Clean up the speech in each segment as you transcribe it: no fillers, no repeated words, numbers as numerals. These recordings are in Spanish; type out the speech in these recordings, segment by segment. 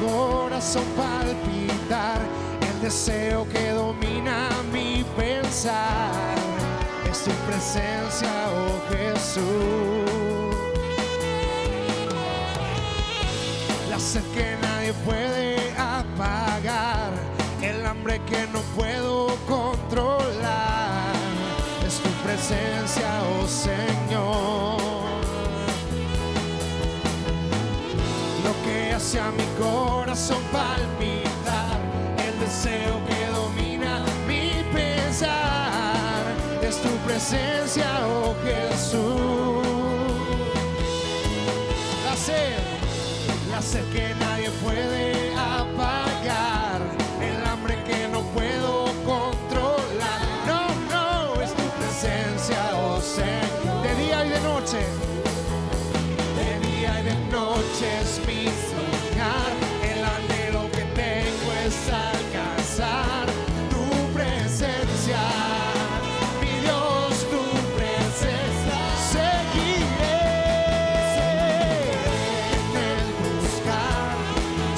corazón palpitar, el deseo que domina mi pensar es tu presencia, oh Jesús. La sed que nadie puede apagar, el hambre que no puedo controlar, es tu presencia, oh Señor. Lo que hace a mi corazón palpitar, el deseo que domina mi pensar, es tu presencia, oh Jesús. La sed que nadie puede apagar, el hambre que no puedo controlar. No, no, es tu presencia, oh Señor. De día y de noche, de día y de noche es mi soñar. El anhelo que tengo es alcanzar tu presencia, mi Dios, tu presencia. Seguiré en el buscar,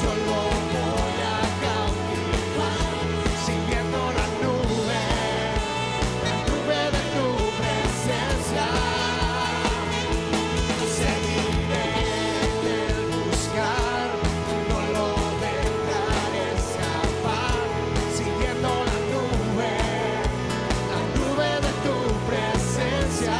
yo lo voy a cautivar, siguiendo la nube de tu presencia. Seguiré en el buscar, no lo dejaré escapar, siguiendo la nube de tu presencia.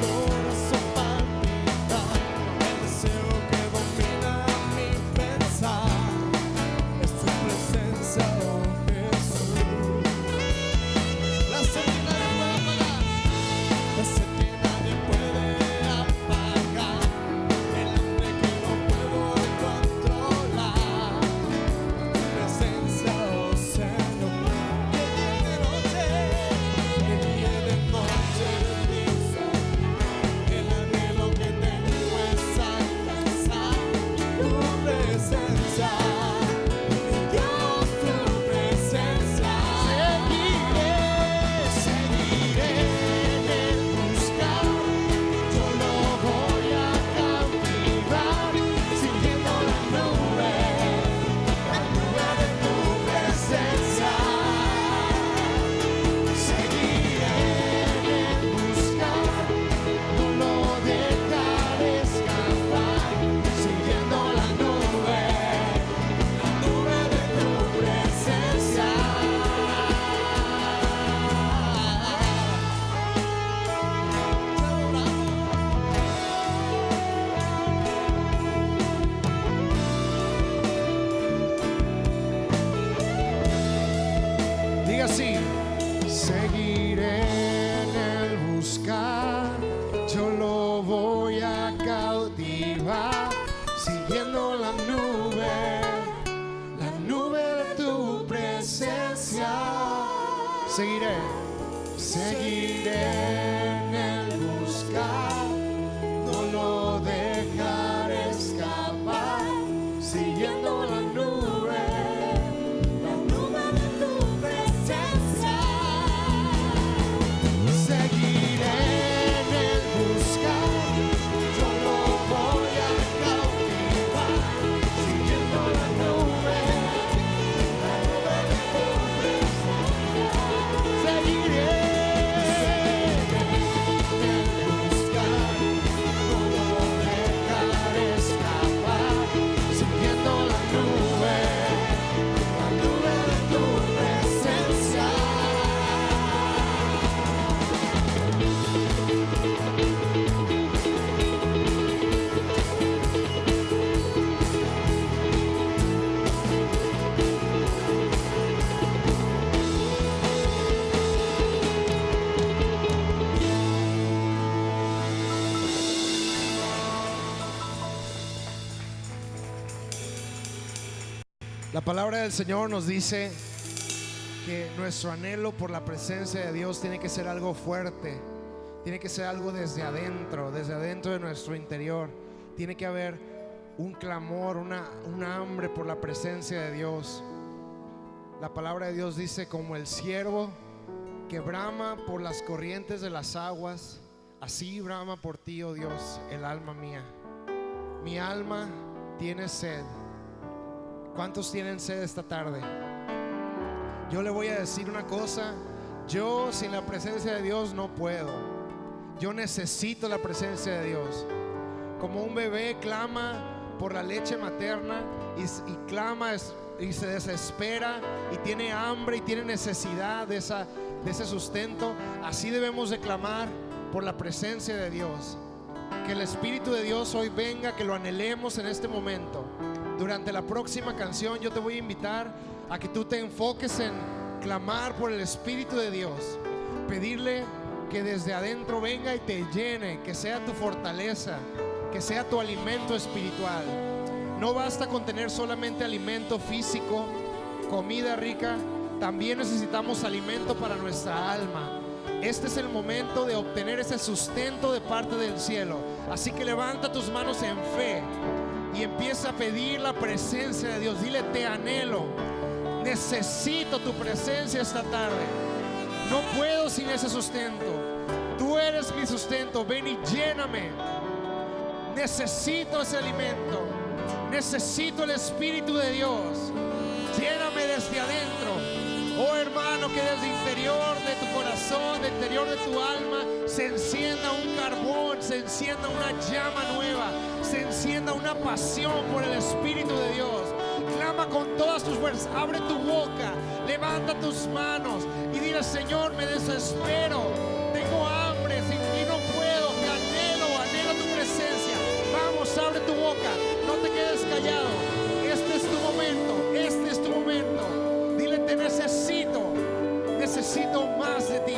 Corazón palpita, el deseo que domina mi pensar, es tu presencia, oh Jesús. La sed que nadie puede apagar, el hambre que no puedo controlar, tu presencia, oh Señor. De día y de noche, el anhelo que tengo es alcanzar tu presencia, mi Dios, tu presencia. Seguiré en el buscar, yo lo voy a cautivar, siguiendo la nube de tu presencia. Seguiré en el buscar, no lo dejaré escapar, siguiendo la nube de tu presencia. Diga así: seguiré en el buscar, yo lo voy a cautivar, siguiendo la nube de tu presencia. Seguiré en el buscar, no lo dejaré escapar, siguiendo la nube de tu presencia. Seguiré en el buscar, yo lo voy a cautivar, siguiendo la nube de tu presencia. Seguiré en el buscar, no lo dejaré escapar, siguiendo la nube de tu presencia. La palabra del Señor nos dice que nuestro anhelo por la presencia de Dios tiene que ser algo fuerte, Tiene que ser algo desde adentro de nuestro interior. Tiene que haber un clamor, una hambre por la presencia de Dios. La palabra de Dios dice: como el ciervo que brama por las corrientes de las aguas, así brama por ti, oh Dios, el alma mía. Mi alma tiene sed. ¿Cuántos tienen sed esta tarde? Yo le voy a decir una cosa: yo sin la presencia de Dios no puedo. Yo necesito la presencia de Dios. Como un bebé clama por la leche materna y clama y se desespera y tiene hambre y tiene necesidad de ese sustento, así debemos de clamar por la presencia de Dios. Que el Espíritu de Dios hoy venga, que lo anhelemos en este momento. Durante la próxima canción yo te voy a invitar a que tú te enfoques en clamar por el Espíritu de Dios, pedirle que desde adentro venga y te llene, que sea tu fortaleza, que sea tu alimento espiritual. No basta con tener solamente alimento físico, comida rica, también necesitamos alimento para nuestra alma. Este es el momento de obtener ese sustento de parte del cielo. Así que levanta tus manos en fe y empieza a pedir la presencia de Dios. Dile: te anhelo, necesito tu presencia esta tarde. No puedo sin ese sustento. Tú eres mi sustento. Ven y lléname. Necesito ese alimento. Necesito el Espíritu de Dios. Lléname desde adentro. Oh hermano, que desde el interior de tu corazón, del interior de tu alma, se encienda un carbón, se encienda una llama nueva, se encienda una pasión por el Espíritu de Dios. Clama con todas tus fuerzas. Abre tu boca, levanta tus manos y dile: Señor, me desespero, tengo hambre, sin ti no puedo, te anhelo tu presencia. Vamos, abre tu boca, no te quedes callado. Este es tu momento, este es tu momento. Dile: te necesito más de ti.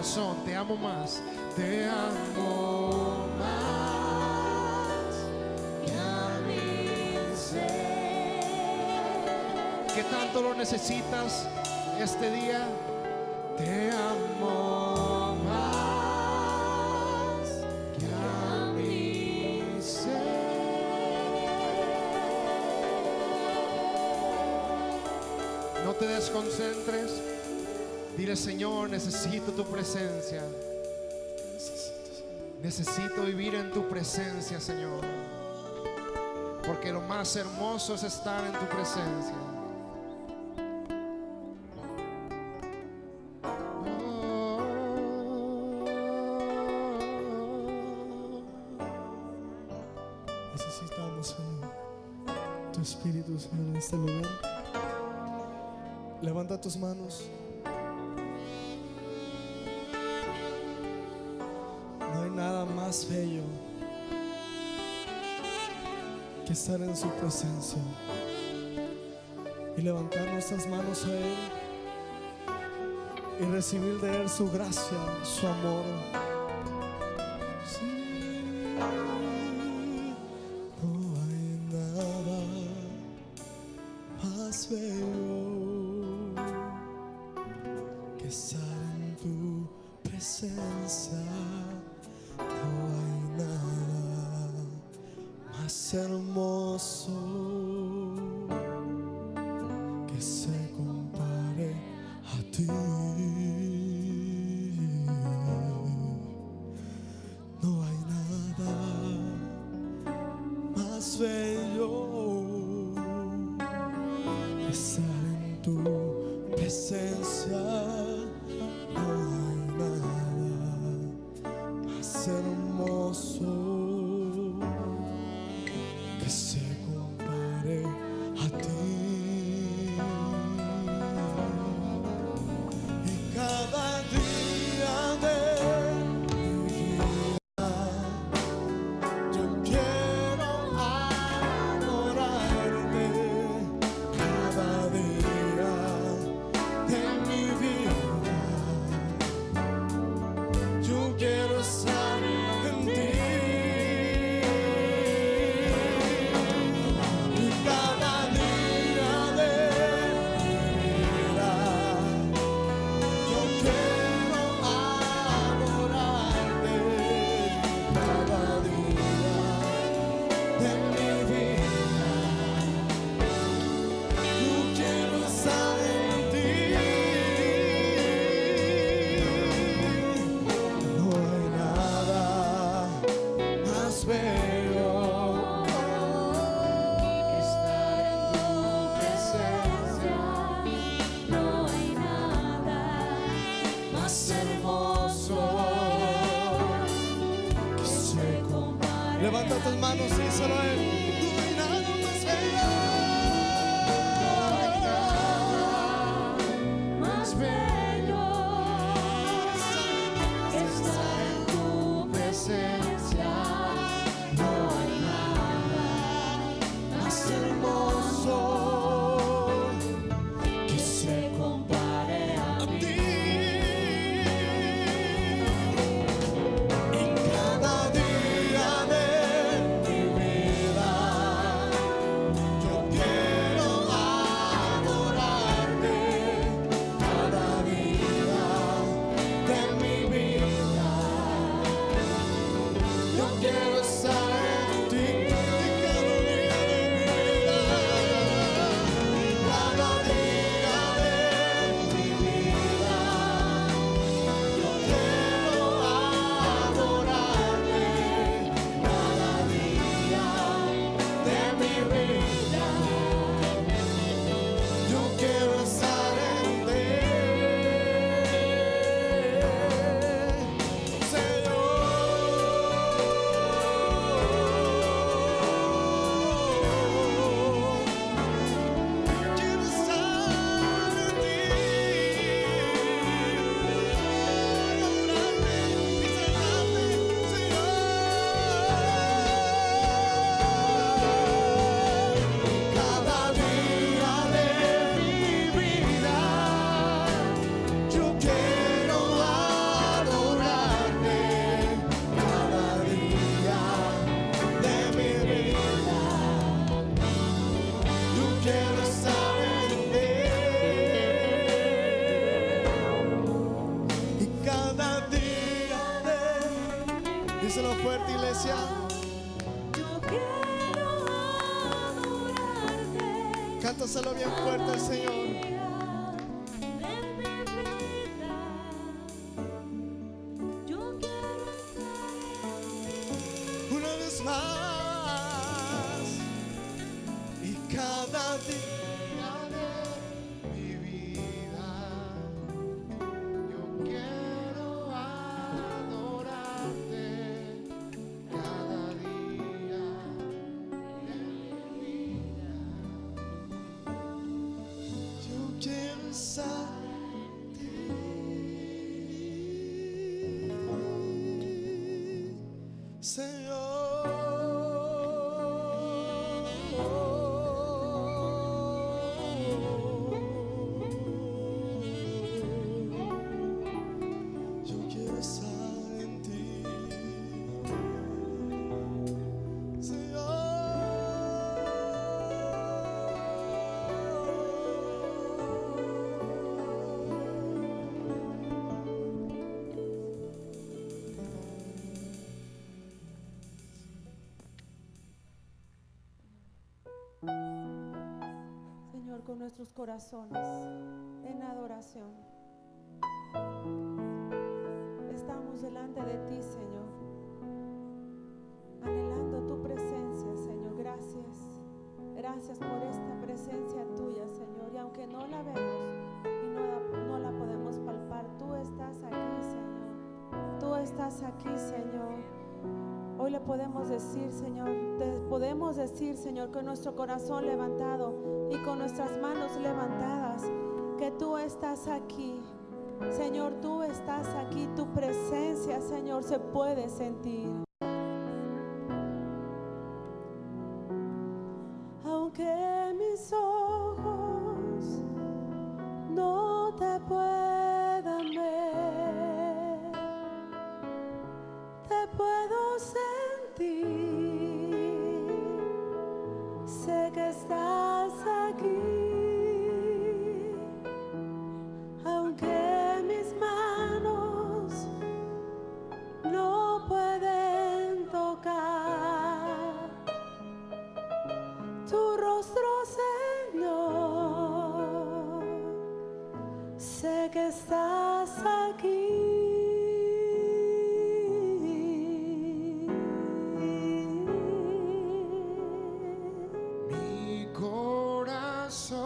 corazón, te amo más, te amo más que a mi ser. ¿Qué tanto lo necesitas este día? Te amo más que a mi ser. No te desconcentres. Dile: Señor, necesito tu presencia. Necesito vivir en tu presencia, Señor. Porque lo más hermoso es estar en tu presencia. Necesitamos, Señor, tu Espíritu, Señor, en este lugar. Levanta tus manos. No hay nada más bello que estar en su presencia y levantar nuestras manos a Él y recibir de Él su gracia, su amor. No hay nada más bello que estar en tu presencia. No hay nada más hermoso que se compare a ti. No hay nada más bello que estar en tu presencia. No hay nada más hermoso que se compare a ti. Y cada día de mi vida yo quiero adorarte. Cada día de mi vida yo quiero estar en ti. Y cada día de mi vida yo quiero adorarte. Cada día de mi vida yo quiero estar en ti. No hay nada más bello que estar en tu presencia. No hay nada Más hermoso que se compare. Levanta tus manos y díselo a Él. No hay nada más bello. más bello que estar en tu presencia. No hay nada Más hermoso que se compare a ti. Y cada día de mi vida Díselo fuerte, iglesia. Yo quiero adorarte. Cántaselo bien fuerte al Señor. De mi vida, yo quiero estar Una vez más. Y cada día de mi vida yo quiero adorarte. Cada día de mi vida yo quiero estar en ti, Señor. Yo quiero estar en ti, Señor, con nuestros corazones en adoración, estamos delante de ti, Señor, anhelando tu presencia, Señor. Gracias por esta presencia tuya, Señor. Y aunque no la vemos y no la podemos palpar, tú estás aquí, Señor. Tú estás aquí, Señor. Hoy le podemos decir, Señor, te podemos decir, Señor, con nuestro corazón levantado y con nuestras manos levantadas, que tú estás aquí. Señor, tú estás aquí. Tu presencia, Señor, se puede sentir. Aunque mis ojos no te puedan ver, te puedo sentir. Sé que estás aquí. Aunque mis manos no pueden tocar tu rostro, Señor, sé que estás aquí. Mi corazón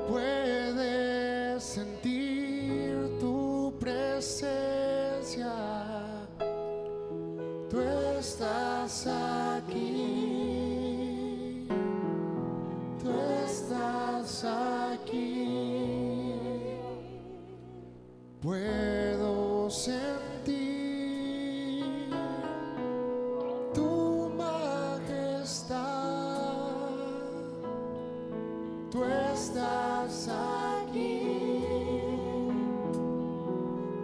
puede sentir tu presencia. Tú estás aquí. Tú estás aquí. Puedo sentir tu majestad. Tú estás aquí.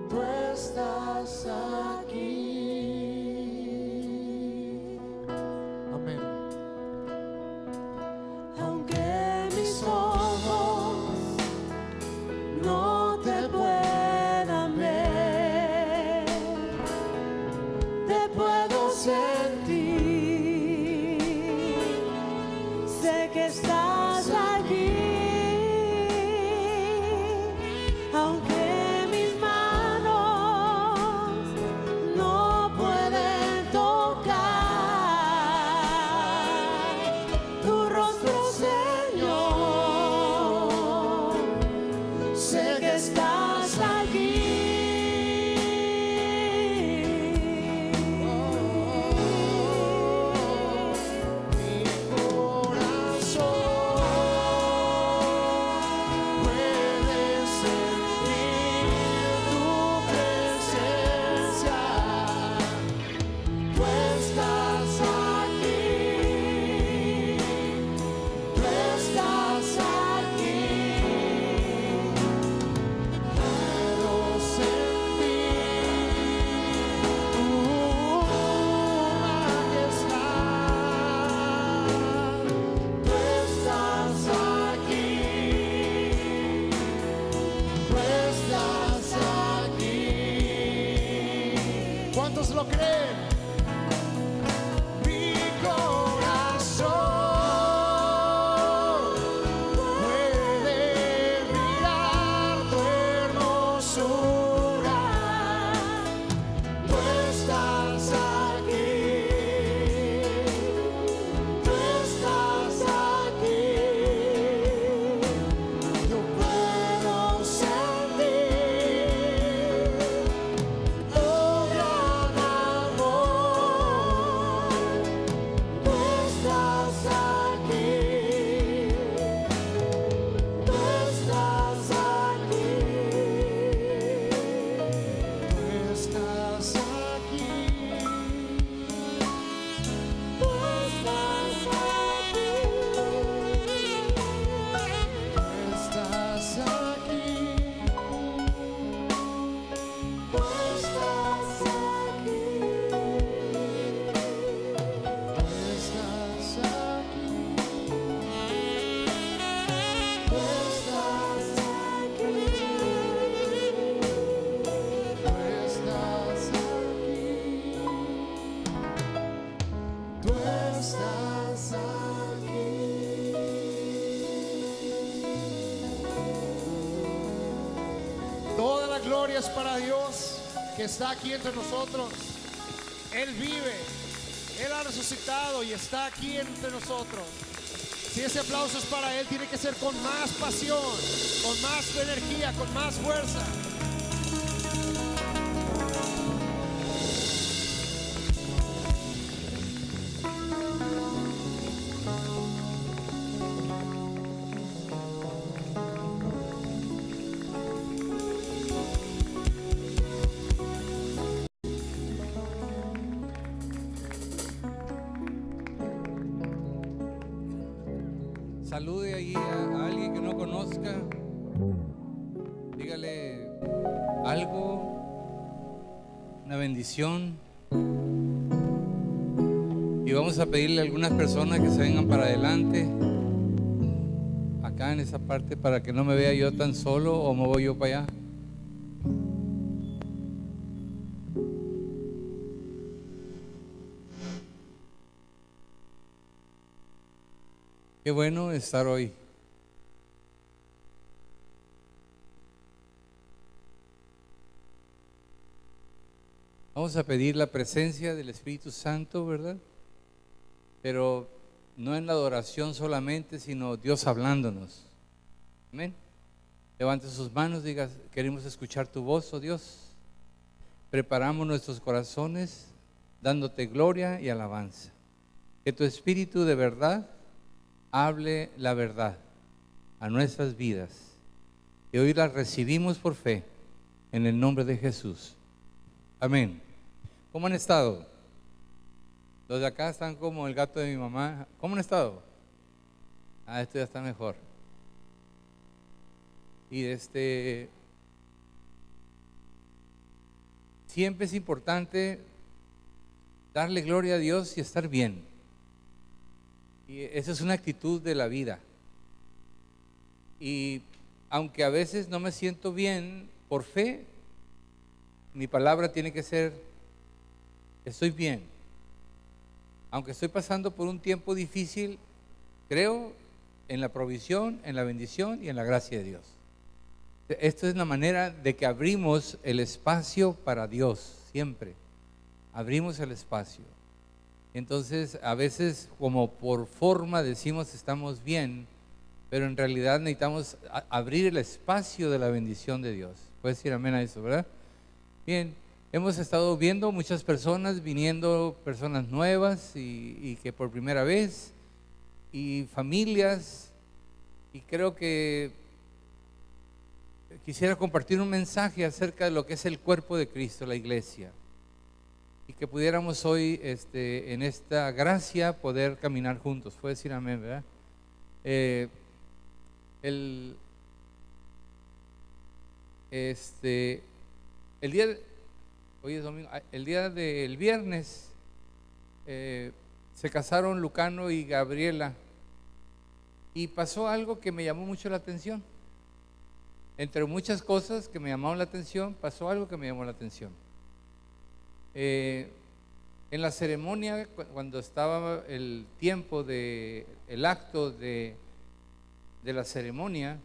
Tú estás aquí. Amén. Aunque mis ojos no te puedan ver, te puedo sentir. Sé que estás aquí. Aunque mis manos ¿Cuántos lo creen? Mi corazón puede mirar tu hermosura. Tú estás aquí. Tú estás aquí. Yo puedo sentir tu gran amor. Tú estás aquí. Tú estás aquí. Tú estás aquí. Tú estás aquí. Estás aquí. Tú estás aquí. Estás aquí. Tú estás aquí. Tú estás aquí. Tú estás aquí. Toda la gloria es para Dios que está aquí entre nosotros. Él vive, Él ha resucitado y está aquí entre nosotros. Si ese aplauso es para Él, tiene que ser con más pasión, con más energía, con más fuerza. Salude ahí a alguien que no conozca. Dígale algo, una bendición. Y vamos a pedirle a algunas personas que se vengan para adelante, acá en esa parte, para que no me vea yo tan solo o me voy yo para allá. Qué bueno estar hoy. Vamos a pedir la presencia del Espíritu Santo, ¿verdad? Pero no en la adoración solamente, sino Dios hablándonos. Amén. Levante sus manos, diga: queremos escuchar tu voz, oh Dios. Preparamos nuestros corazones dándote gloria y alabanza. Que tu Espíritu de verdad hable la verdad a nuestras vidas, y hoy las recibimos por fe en el nombre de Jesús. Amén. ¿Cómo han estado? Los de acá están como el gato de mi mamá. ¿Cómo han estado? Esto ya está mejor. Y siempre es importante darle gloria a Dios y estar bien. Y esa es una actitud de la vida. Y aunque a veces no me siento bien, por fe, mi palabra tiene que ser: estoy bien. Aunque estoy pasando por un tiempo difícil, creo en la provisión, en la bendición y en la gracia de Dios. Esta es la manera de que abrimos el espacio para Dios, siempre. Abrimos el espacio. Entonces, a veces, como por forma, decimos estamos bien, pero en realidad necesitamos abrir el espacio de la bendición de Dios. Puedes decir amén a eso, ¿verdad? Bien, hemos estado viendo muchas personas, viniendo personas nuevas y que por primera vez, y familias, y creo que quisiera compartir un mensaje acerca de lo que es el cuerpo de Cristo, la iglesia. Y que pudiéramos hoy en esta gracia poder caminar juntos. Puede decir amén, ¿verdad? El día hoy es domingo, el día del viernes se casaron Lucano y Gabriela, y pasó algo que me llamó mucho la atención. Entre muchas cosas que me llamaron la atención, pasó algo que me llamó la atención. En la ceremonia, cuando estaba el tiempo de el acto de la ceremonia,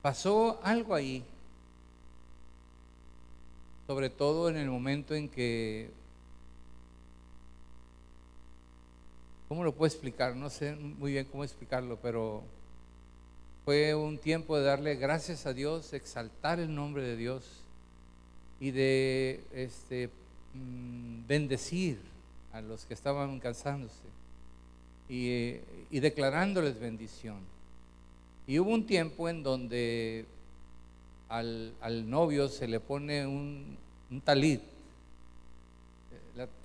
pasó algo ahí, sobre todo en el momento en que, ¿cómo lo puedo explicar? No sé muy bien cómo explicarlo, pero fue un tiempo de darle gracias a Dios, exaltar el nombre de Dios y de bendecir a los que estaban cansándose y declarándoles bendición. Y hubo un tiempo en donde al novio se le pone un talit.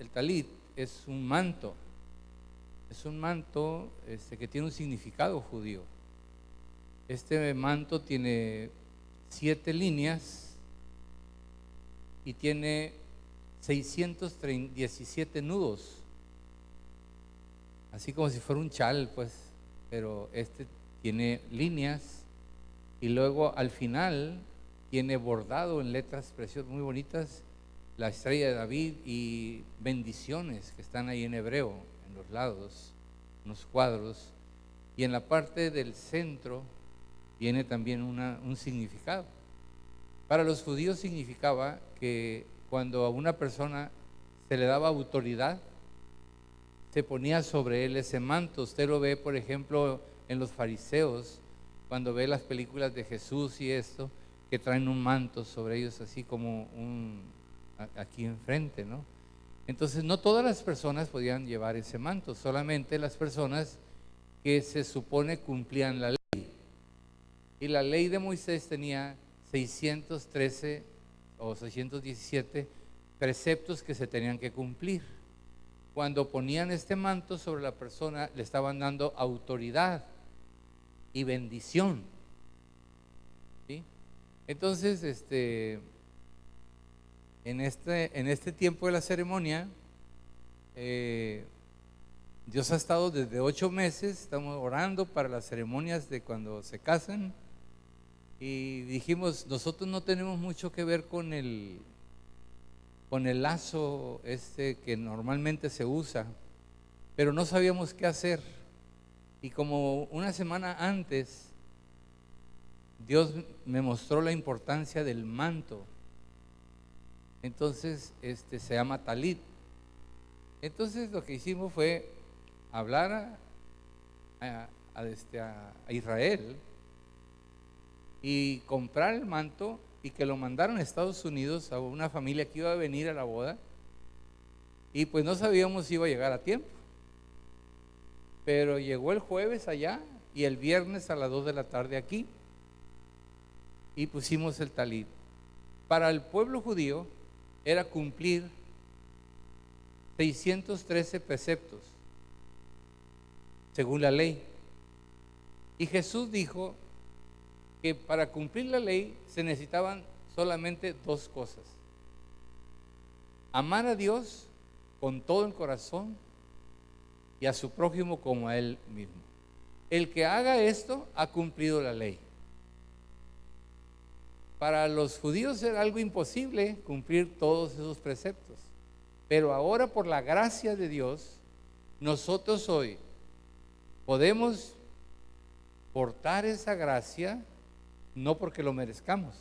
El talit es un manto que tiene un significado judío. Este manto tiene 7 líneas y tiene 617 nudos, así como si fuera un chal, pues, pero tiene líneas y luego al final tiene bordado en letras preciosas, muy bonitas, la estrella de David y bendiciones que están ahí en hebreo, en los lados, unos cuadros, y en la parte del centro viene también un significado. Para los judíos significaba que cuando a una persona se le daba autoridad, se ponía sobre él ese manto. Usted lo ve, por ejemplo, en los fariseos, cuando ve las películas de Jesús y esto, que traen un manto sobre ellos, así como aquí enfrente, ¿no? Entonces, no todas las personas podían llevar ese manto, solamente las personas que se supone cumplían la ley. Y la ley de Moisés tenía 613 o 617 preceptos que se tenían que cumplir. Cuando ponían este manto sobre la persona, le estaban dando autoridad y bendición, ¿sí? Entonces, en este tiempo de la ceremonia, Dios ha estado desde 8 meses, estamos orando para las ceremonias de cuando se casan, y dijimos, nosotros no tenemos mucho que ver con el lazo que normalmente se usa, pero no sabíamos qué hacer. Y como una semana antes, Dios me mostró la importancia del manto. Entonces, se llama talit. Entonces lo que hicimos fue hablar a Israel y comprar el manto y que lo mandaron a Estados Unidos a una familia que iba a venir a la boda, y pues no sabíamos si iba a llegar a tiempo, pero llegó el jueves allá y el viernes a las 2 de la tarde aquí, y pusimos el talit. Para el pueblo judío era cumplir 613 preceptos según la ley, y Jesús dijo que para cumplir la ley se necesitaban solamente 2 cosas: amar a Dios con todo el corazón y a su prójimo como a él mismo. El que haga esto ha cumplido la ley. Para los judíos era algo imposible cumplir todos esos preceptos, pero ahora, por la gracia de Dios, nosotros hoy podemos portar esa gracia, no porque lo merezcamos,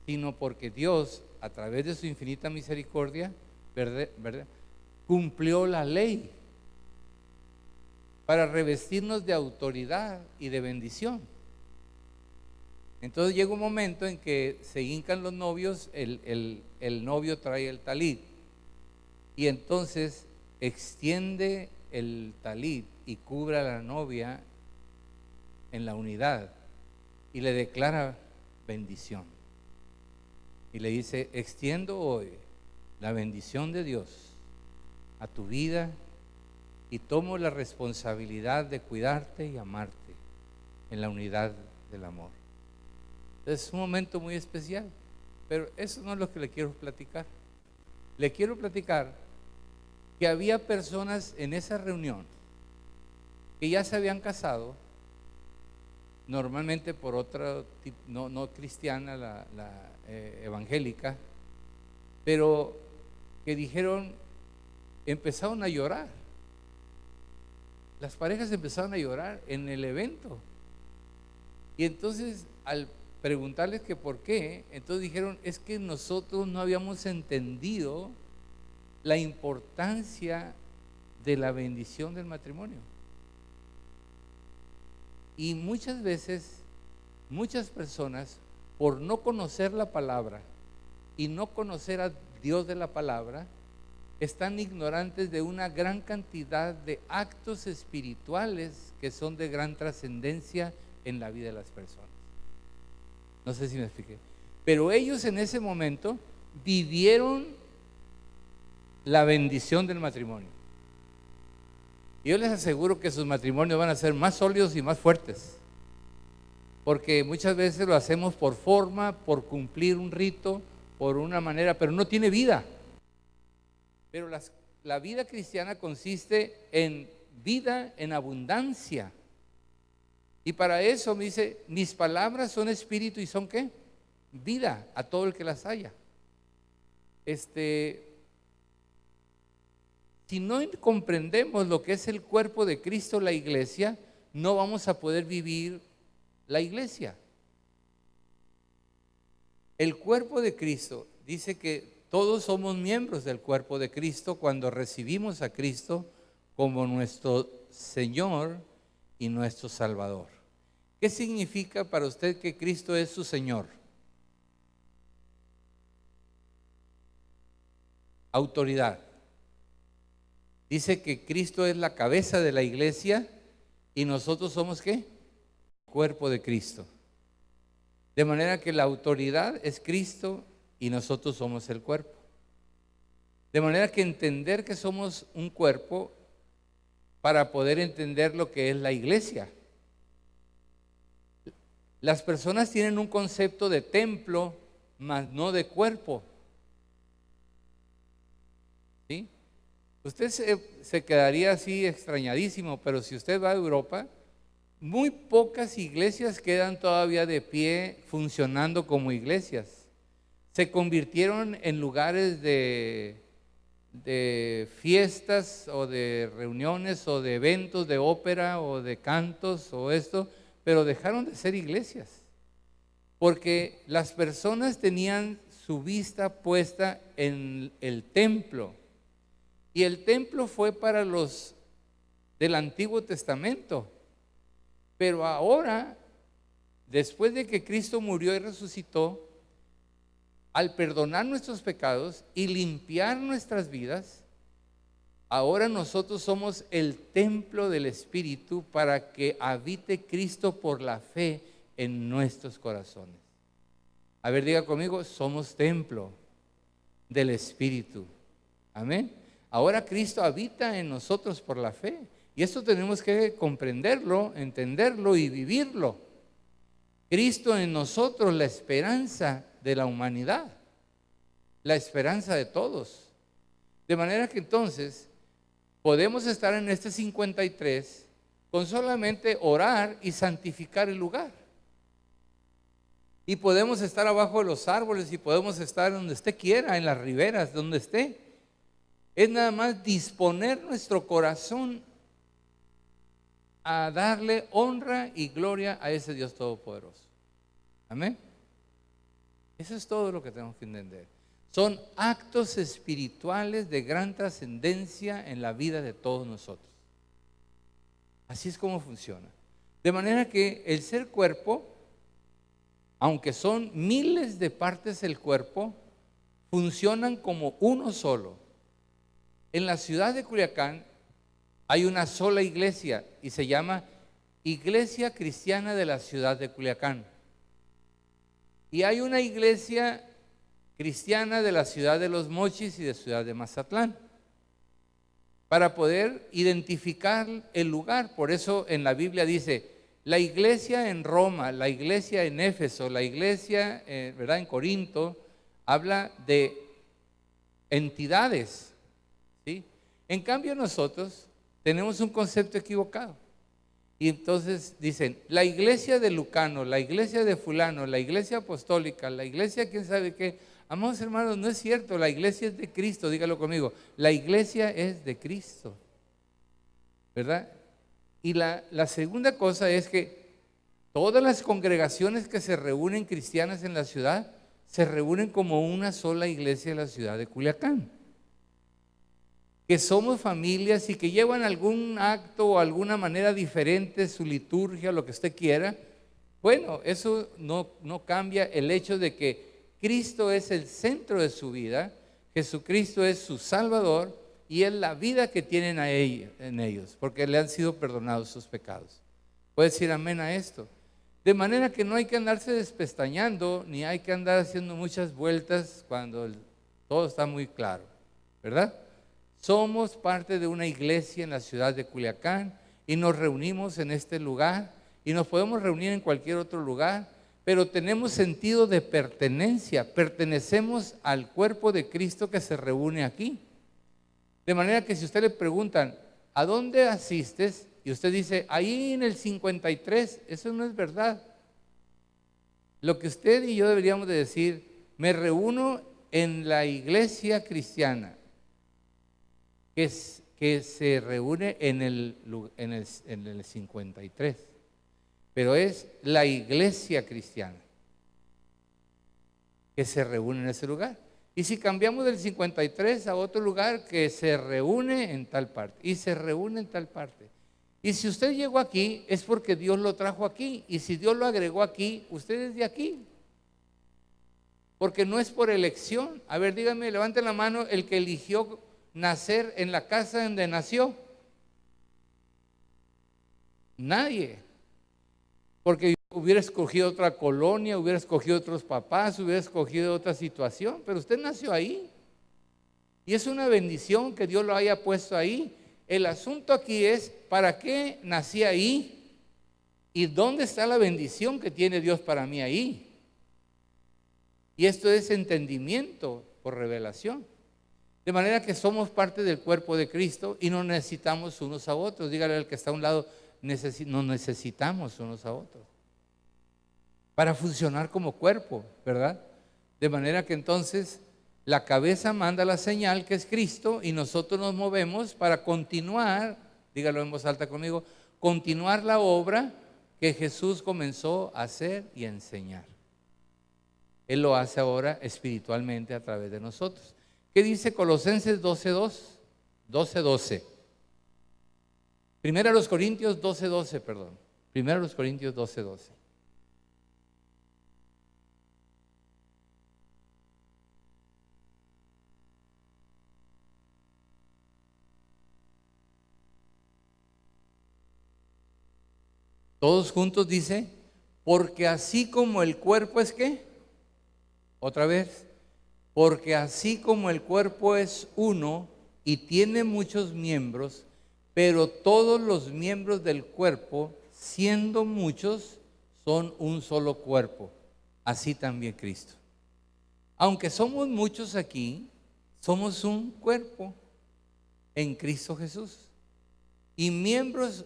sino porque Dios, a través de su infinita misericordia, ¿verdad?, cumplió la ley para revestirnos de autoridad y de bendición. Entonces llega un momento en que se hincan los novios, el novio trae el talit, y entonces extiende el talit y cubre a la novia en la unidad y le declara bendición. Y le dice: extiendo hoy la bendición de Dios a tu vida y tomo la responsabilidad de cuidarte y amarte en la unidad del amor. Es un momento muy especial, pero eso no es lo que le quiero platicar. Le quiero platicar que había personas en esa reunión que ya se habían casado normalmente por otra, no cristiana, la evangélica, pero que dijeron, empezaron a llorar. Las parejas empezaron a llorar en el evento. Y entonces, al preguntarles que por qué, entonces dijeron, es que nosotros no habíamos entendido la importancia de la bendición del matrimonio. Y muchas veces, muchas personas, por no conocer la palabra y no conocer a Dios de la palabra, están ignorantes de una gran cantidad de actos espirituales que son de gran trascendencia en la vida de las personas. No sé si me expliqué. Pero ellos en ese momento vivieron la bendición del matrimonio. Y yo les aseguro que sus matrimonios van a ser más sólidos y más fuertes. Porque muchas veces lo hacemos por forma, por cumplir un rito, por una manera, pero no tiene vida. Pero la vida cristiana consiste en vida en abundancia. Y para eso me dice, mis palabras son espíritu y son ¿qué? Vida a todo el que las haya. Si no comprendemos lo que es el cuerpo de Cristo, la iglesia, no vamos a poder vivir la iglesia. El cuerpo de Cristo dice que todos somos miembros del cuerpo de Cristo cuando recibimos a Cristo como nuestro Señor y nuestro Salvador. ¿Qué significa para usted que Cristo es su Señor? Autoridad. Dice que Cristo es la cabeza de la iglesia y nosotros somos ¿qué? Cuerpo de Cristo. De manera que la autoridad es Cristo y nosotros somos el cuerpo. De manera que entender que somos un cuerpo para poder entender lo que es la iglesia. Las personas tienen un concepto de templo, mas no de cuerpo. ¿Sí? Usted se quedaría así extrañadísimo, pero si usted va a Europa, muy pocas iglesias quedan todavía de pie funcionando como iglesias. Se convirtieron en lugares de fiestas o de reuniones o de eventos de ópera o de cantos o esto, pero dejaron de ser iglesias, porque las personas tenían su vista puesta en el templo, y el templo fue para los del Antiguo Testamento, pero ahora, después de que Cristo murió y resucitó, al perdonar nuestros pecados y limpiar nuestras vidas, ahora nosotros somos el templo del Espíritu para que habite Cristo por la fe en nuestros corazones. A ver, diga conmigo, somos templo del Espíritu. Amén. Ahora Cristo habita en nosotros por la fe. Y esto tenemos que comprenderlo, entenderlo y vivirlo. Cristo en nosotros, la esperanza de la humanidad, la esperanza de todos. De manera que entonces podemos estar en este 53 con solamente orar y santificar el lugar. Y podemos estar abajo de los árboles y podemos estar donde usted quiera, en las riberas, donde esté. Es nada más disponer nuestro corazón a darle honra y gloria a ese Dios todopoderoso. Amén. Eso es todo lo que tenemos que entender. Son actos espirituales de gran trascendencia en la vida de todos nosotros. Así es como funciona. De manera que el ser cuerpo, aunque son miles de partes del cuerpo, funcionan como uno solo. En la ciudad de Culiacán hay una sola iglesia y se llama Iglesia Cristiana de la Ciudad de Culiacán. Y hay una iglesia cristiana de la ciudad de Los Mochis y de ciudad de Mazatlán, para poder identificar el lugar. Por eso en la Biblia dice, la iglesia en Roma, la iglesia en Éfeso, la iglesia ¿verdad? En Corinto, habla de entidades, ¿sí? En cambio nosotros tenemos un concepto equivocado Y entonces dicen, la iglesia de Lucano, la iglesia de fulano, la iglesia apostólica, la iglesia quién sabe qué. Amados hermanos, no es cierto, la iglesia es de Cristo, dígalo conmigo, la iglesia es de Cristo, ¿verdad? Y la segunda cosa es que todas las congregaciones que se reúnen cristianas en la ciudad, se reúnen como una sola iglesia en la ciudad de Culiacán. Que somos familias y que llevan algún acto o alguna manera diferente, su liturgia, lo que usted quiera. Bueno, eso no cambia el hecho de que Cristo es el centro de su vida, Jesucristo es su Salvador y es la vida que tienen en ellos, porque le han sido perdonados sus pecados. ¿Puede decir amén a esto? De manera que no hay que andarse despestañando, ni hay que andar haciendo muchas vueltas cuando todo está muy claro, ¿verdad? Somos parte de una iglesia en la ciudad de Culiacán y nos reunimos en este lugar y nos podemos reunir en cualquier otro lugar, pero tenemos sentido de pertenencia, pertenecemos al cuerpo de Cristo que se reúne aquí. De manera que si usted le preguntan, ¿a dónde asistes? Y usted dice, ahí en el 53, eso no es verdad. Lo que usted y yo deberíamos de decir, me reúno en la iglesia cristiana, que se reúne en el 53, pero es la iglesia cristiana que se reúne en ese lugar. Y si cambiamos del 53 a otro lugar, que se reúne en tal parte y se reúne en tal parte. Y si usted llegó aquí, es porque Dios lo trajo aquí. Y si Dios lo agregó aquí, usted es de aquí. Porque no es por elección. A ver, díganme, levanten la mano el que eligió nacer en la casa donde nació. Nadie. Porque hubiera escogido otra colonia, hubiera escogido otros papás, hubiera escogido otra situación, pero usted nació ahí. Y es una bendición que Dios lo haya puesto ahí. El asunto aquí es, ¿para qué nací ahí? ¿Y dónde está la bendición que tiene Dios para mí ahí? Y esto es entendimiento por revelación. De manera que somos parte del cuerpo de Cristo y nos necesitamos unos a otros. Dígale al que está a un lado, nos necesitamos unos a otros para funcionar como cuerpo, ¿verdad? De manera que entonces la cabeza manda la señal que es Cristo y nosotros nos movemos para continuar, dígalo en voz alta conmigo, continuar la obra que Jesús comenzó a hacer y a enseñar. Él lo hace ahora espiritualmente a través de nosotros. ¿Qué dice Colosenses 12:12? Primera a los Corintios 12:12, perdón. Primera a los Corintios 12:12. Todos juntos dice, porque así como el cuerpo es ¿qué? Otra vez, porque así como el cuerpo es uno y tiene muchos miembros, pero todos los miembros del cuerpo, siendo muchos, son un solo cuerpo. Así también Cristo. Aunque somos muchos aquí, somos un cuerpo en Cristo Jesús. Y miembros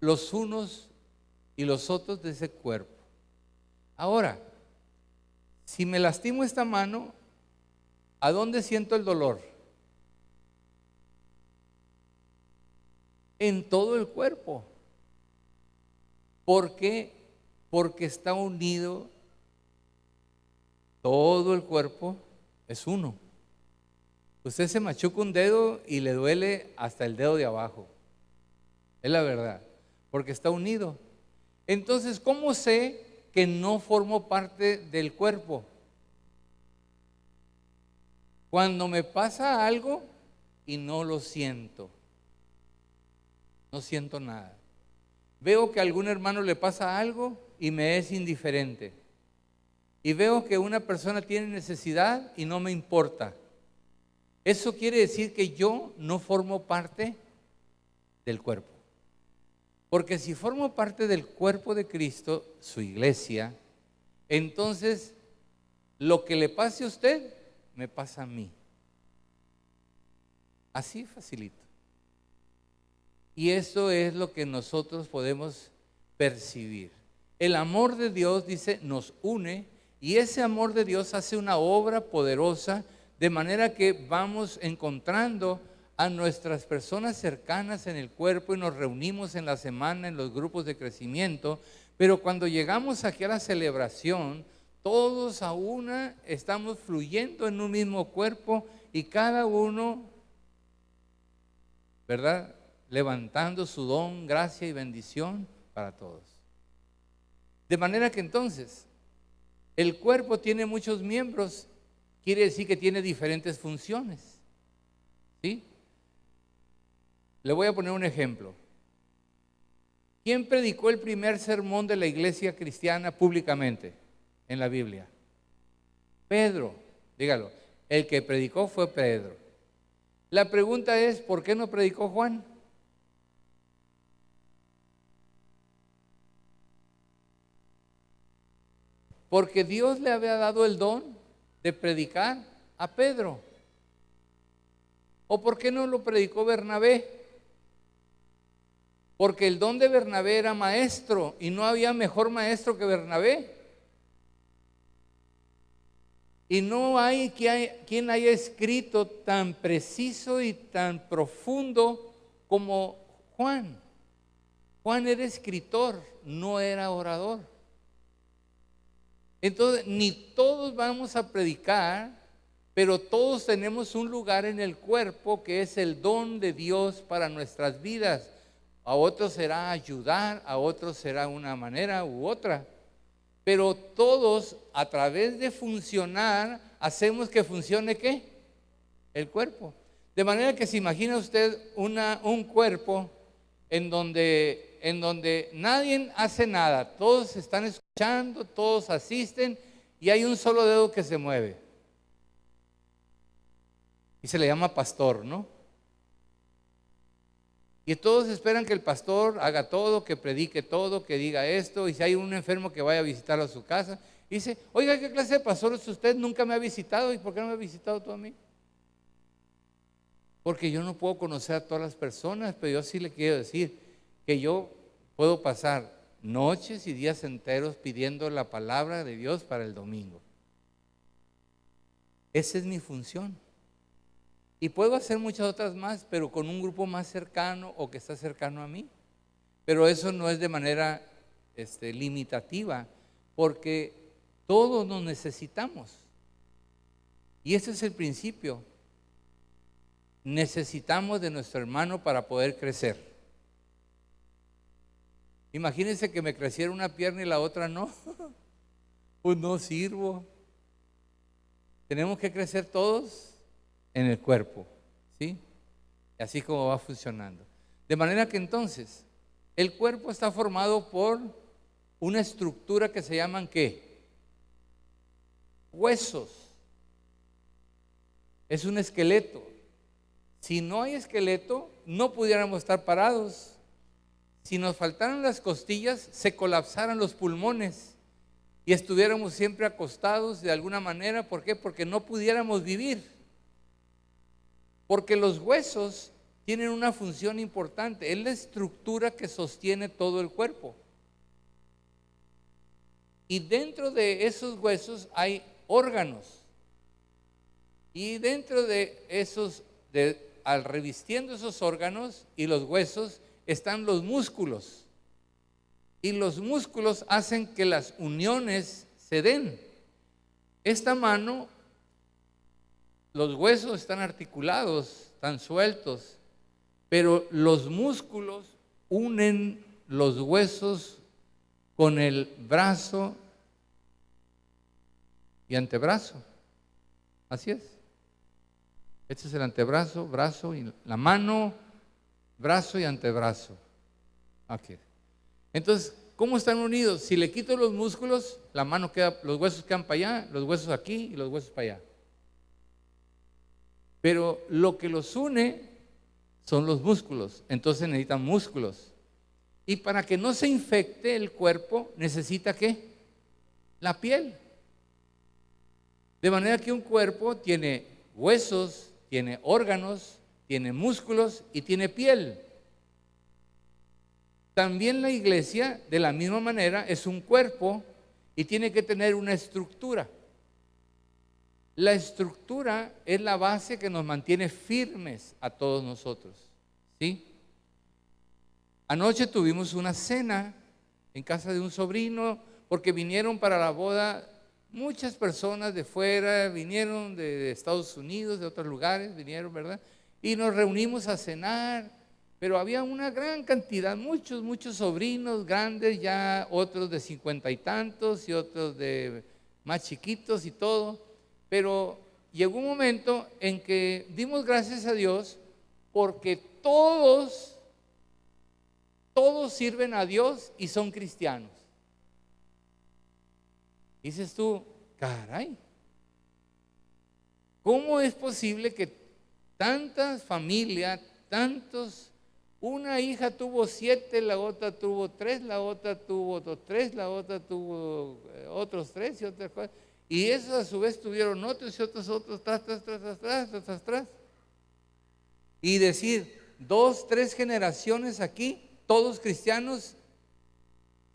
los unos y los otros de ese cuerpo. Ahora, si me lastimo esta mano, ¿a dónde siento el dolor? En todo el cuerpo. ¿Por qué? Porque está unido, todo el cuerpo es uno. Usted se machuca un dedo y le duele hasta el dedo de abajo. Es la verdad, porque está unido. Entonces, ¿cómo sé que no formo parte del cuerpo? Cuando me pasa algo y no lo siento. No siento nada. Veo que a algún hermano le pasa algo y me es indiferente. Y veo que una persona tiene necesidad y no me importa. Eso quiere decir que yo no formo parte del cuerpo. Porque si formo parte del cuerpo de Cristo, su iglesia, entonces lo que le pase a usted, me pasa a mí. Así facilito. Y eso es lo que nosotros podemos percibir. El amor de Dios, dice, nos une, y ese amor de Dios hace una obra poderosa, de manera que vamos encontrando a nuestras personas cercanas en el cuerpo y nos reunimos en la semana en los grupos de crecimiento, pero cuando llegamos aquí a la celebración, todos a una estamos fluyendo en un mismo cuerpo y cada uno, ¿verdad?, levantando su don, gracia y bendición para todos. De manera que entonces, el cuerpo tiene muchos miembros, quiere decir que tiene diferentes funciones. ¿Sí? Le voy a poner un ejemplo. ¿Quién predicó el primer sermón de la iglesia cristiana públicamente en la Biblia? Pedro, dígalo. El que predicó fue Pedro. La pregunta es, ¿por qué no predicó Juan? Porque Dios le había dado el don de predicar a Pedro. ¿O por qué no lo predicó Bernabé? Porque el don de Bernabé era maestro y no había mejor maestro que Bernabé. Y no hay quien haya escrito tan preciso y tan profundo como Juan. Juan era escritor, no era orador. Entonces, ni todos vamos a predicar, pero todos tenemos un lugar en el cuerpo que es el don de Dios para nuestras vidas. A otros será ayudar, a otros será una manera u otra. Pero todos, a través de funcionar, hacemos que funcione ¿qué? El cuerpo. De manera que se imagina usted un cuerpo en donde nadie hace nada, todos están escuchando, todos asisten y hay un solo dedo que se mueve. Y se le llama pastor, ¿no? Y todos esperan que el pastor haga todo, que predique todo, que diga esto, y si hay un enfermo que vaya a visitarlo a su casa, y dice, oiga, ¿qué clase de pastor es usted? Nunca me ha visitado, ¿y por qué no me ha visitado tú a mí? Porque yo no puedo conocer a todas las personas, pero yo sí le quiero decir que yo puedo pasar noches y días enteros pidiendo la palabra de Dios para el domingo. Esa es mi función. Y puedo hacer muchas otras más, pero con un grupo más cercano o que está cercano a mí. Pero eso no es de manera limitativa, porque todos nos necesitamos. Y ese es el principio. Necesitamos de nuestro hermano para poder crecer. Imagínense que me creciera una pierna y la otra no. Pues no sirvo. Tenemos que crecer todos en el cuerpo, ¿sí? Así como va funcionando. De manera que entonces, el cuerpo está formado por una estructura que se llaman ¿qué? Huesos. Es un esqueleto. Si no hay esqueleto, no pudiéramos estar parados. Si nos faltaran las costillas, se colapsaran los pulmones y estuviéramos siempre acostados de alguna manera. ¿Por qué? Porque no pudiéramos vivir. Porque los huesos tienen una función importante. Es la estructura que sostiene todo el cuerpo. Y dentro de esos huesos hay órganos. Y dentro de esos, al revistiendo esos órganos y los huesos, están los músculos. Y los músculos hacen que las uniones se den. Esta mano, los huesos están articulados, están sueltos, pero los músculos unen los huesos con el brazo y antebrazo. Así es. Este es el antebrazo, brazo y la mano, brazo y antebrazo. Aquí. Entonces, ¿cómo están unidos? Si le quito los músculos, la mano queda, los huesos quedan para allá, los huesos aquí y los huesos para allá. Pero lo que los une son los músculos. Entonces necesitan músculos. Y para que no se infecte el cuerpo, necesita ¿qué? La piel. De manera que un cuerpo tiene huesos, tiene órganos, tiene músculos y tiene piel. También la iglesia, de la misma manera, es un cuerpo y tiene que tener una estructura. La estructura es la base que nos mantiene firmes a todos nosotros, ¿sí? Anoche tuvimos una cena en casa de un sobrino porque vinieron para la boda muchas personas de fuera, vinieron de Estados Unidos, de otros lugares, vinieron, ¿verdad? Y nos reunimos a cenar, pero había una gran cantidad, muchos sobrinos grandes, ya otros de 50 y tantos y otros de más chiquitos y todo. Pero llegó un momento en que dimos gracias a Dios porque todos sirven a Dios y son cristianos. Dices tú, caray, ¿cómo es posible que tantas familias, una hija tuvo 7, la otra tuvo 3, la otra tuvo 3, la otra tuvo otros 3 y otras cosas? Y esos a su vez tuvieron otros y otros, tras. Y decir, 2, 3 generaciones aquí, todos cristianos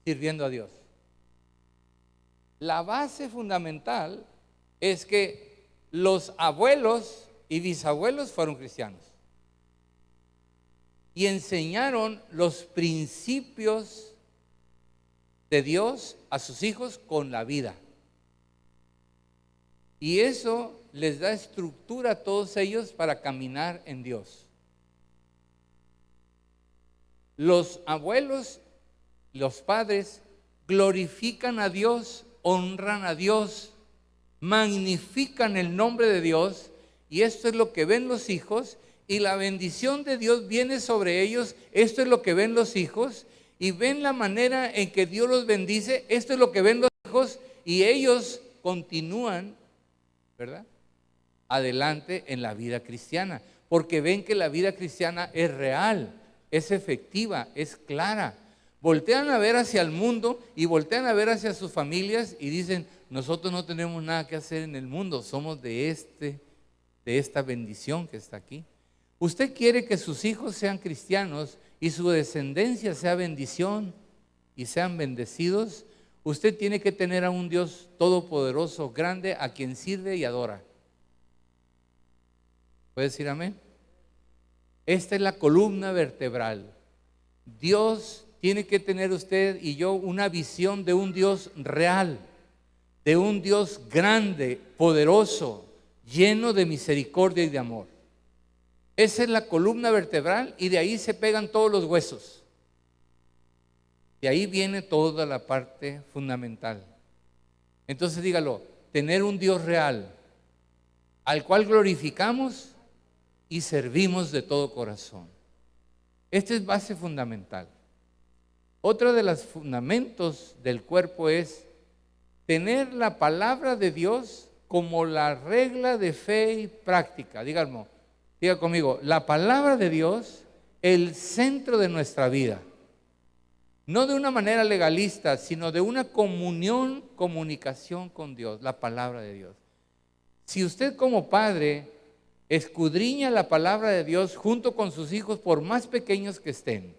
sirviendo a Dios. La base fundamental es que los abuelos y bisabuelos fueron cristianos y enseñaron los principios de Dios a sus hijos con la vida. Y eso les da estructura a todos ellos para caminar en Dios. Los abuelos, los padres, glorifican a Dios, honran a Dios, magnifican el nombre de Dios, y esto es lo que ven los hijos, y la bendición de Dios viene sobre ellos. Esto es lo que ven los hijos, y ven la manera en que Dios los bendice. Esto es lo que ven los hijos, y ellos continúan, ¿verdad?, adelante en la vida cristiana, porque ven que la vida cristiana es real, es efectiva, es clara. Voltean a ver hacia el mundo y voltean a ver hacia sus familias y dicen, nosotros no tenemos nada que hacer en el mundo, somos de esta bendición que está aquí. Usted quiere que sus hijos sean cristianos y su descendencia sea bendición y sean bendecidos. Usted tiene que tener a un Dios todopoderoso, grande, a quien sirve y adora. ¿Puede decir amén? Esta es la columna vertebral. Dios tiene que tener usted y yo una visión de un Dios real, de un Dios grande, poderoso, lleno de misericordia y de amor. Esa es la columna vertebral y de ahí se pegan todos los huesos. De ahí viene toda la parte fundamental. Entonces dígalo, tener un Dios real, al cual glorificamos y servimos de todo corazón. Esta es base fundamental. Otro de los fundamentos del cuerpo es tener la palabra de Dios como la regla de fe y práctica. Diga conmigo, la palabra de Dios, el centro de nuestra vida. No de una manera legalista, sino de una comunicación con Dios, la palabra de Dios. Si usted como padre escudriña la palabra de Dios junto con sus hijos, por más pequeños que estén,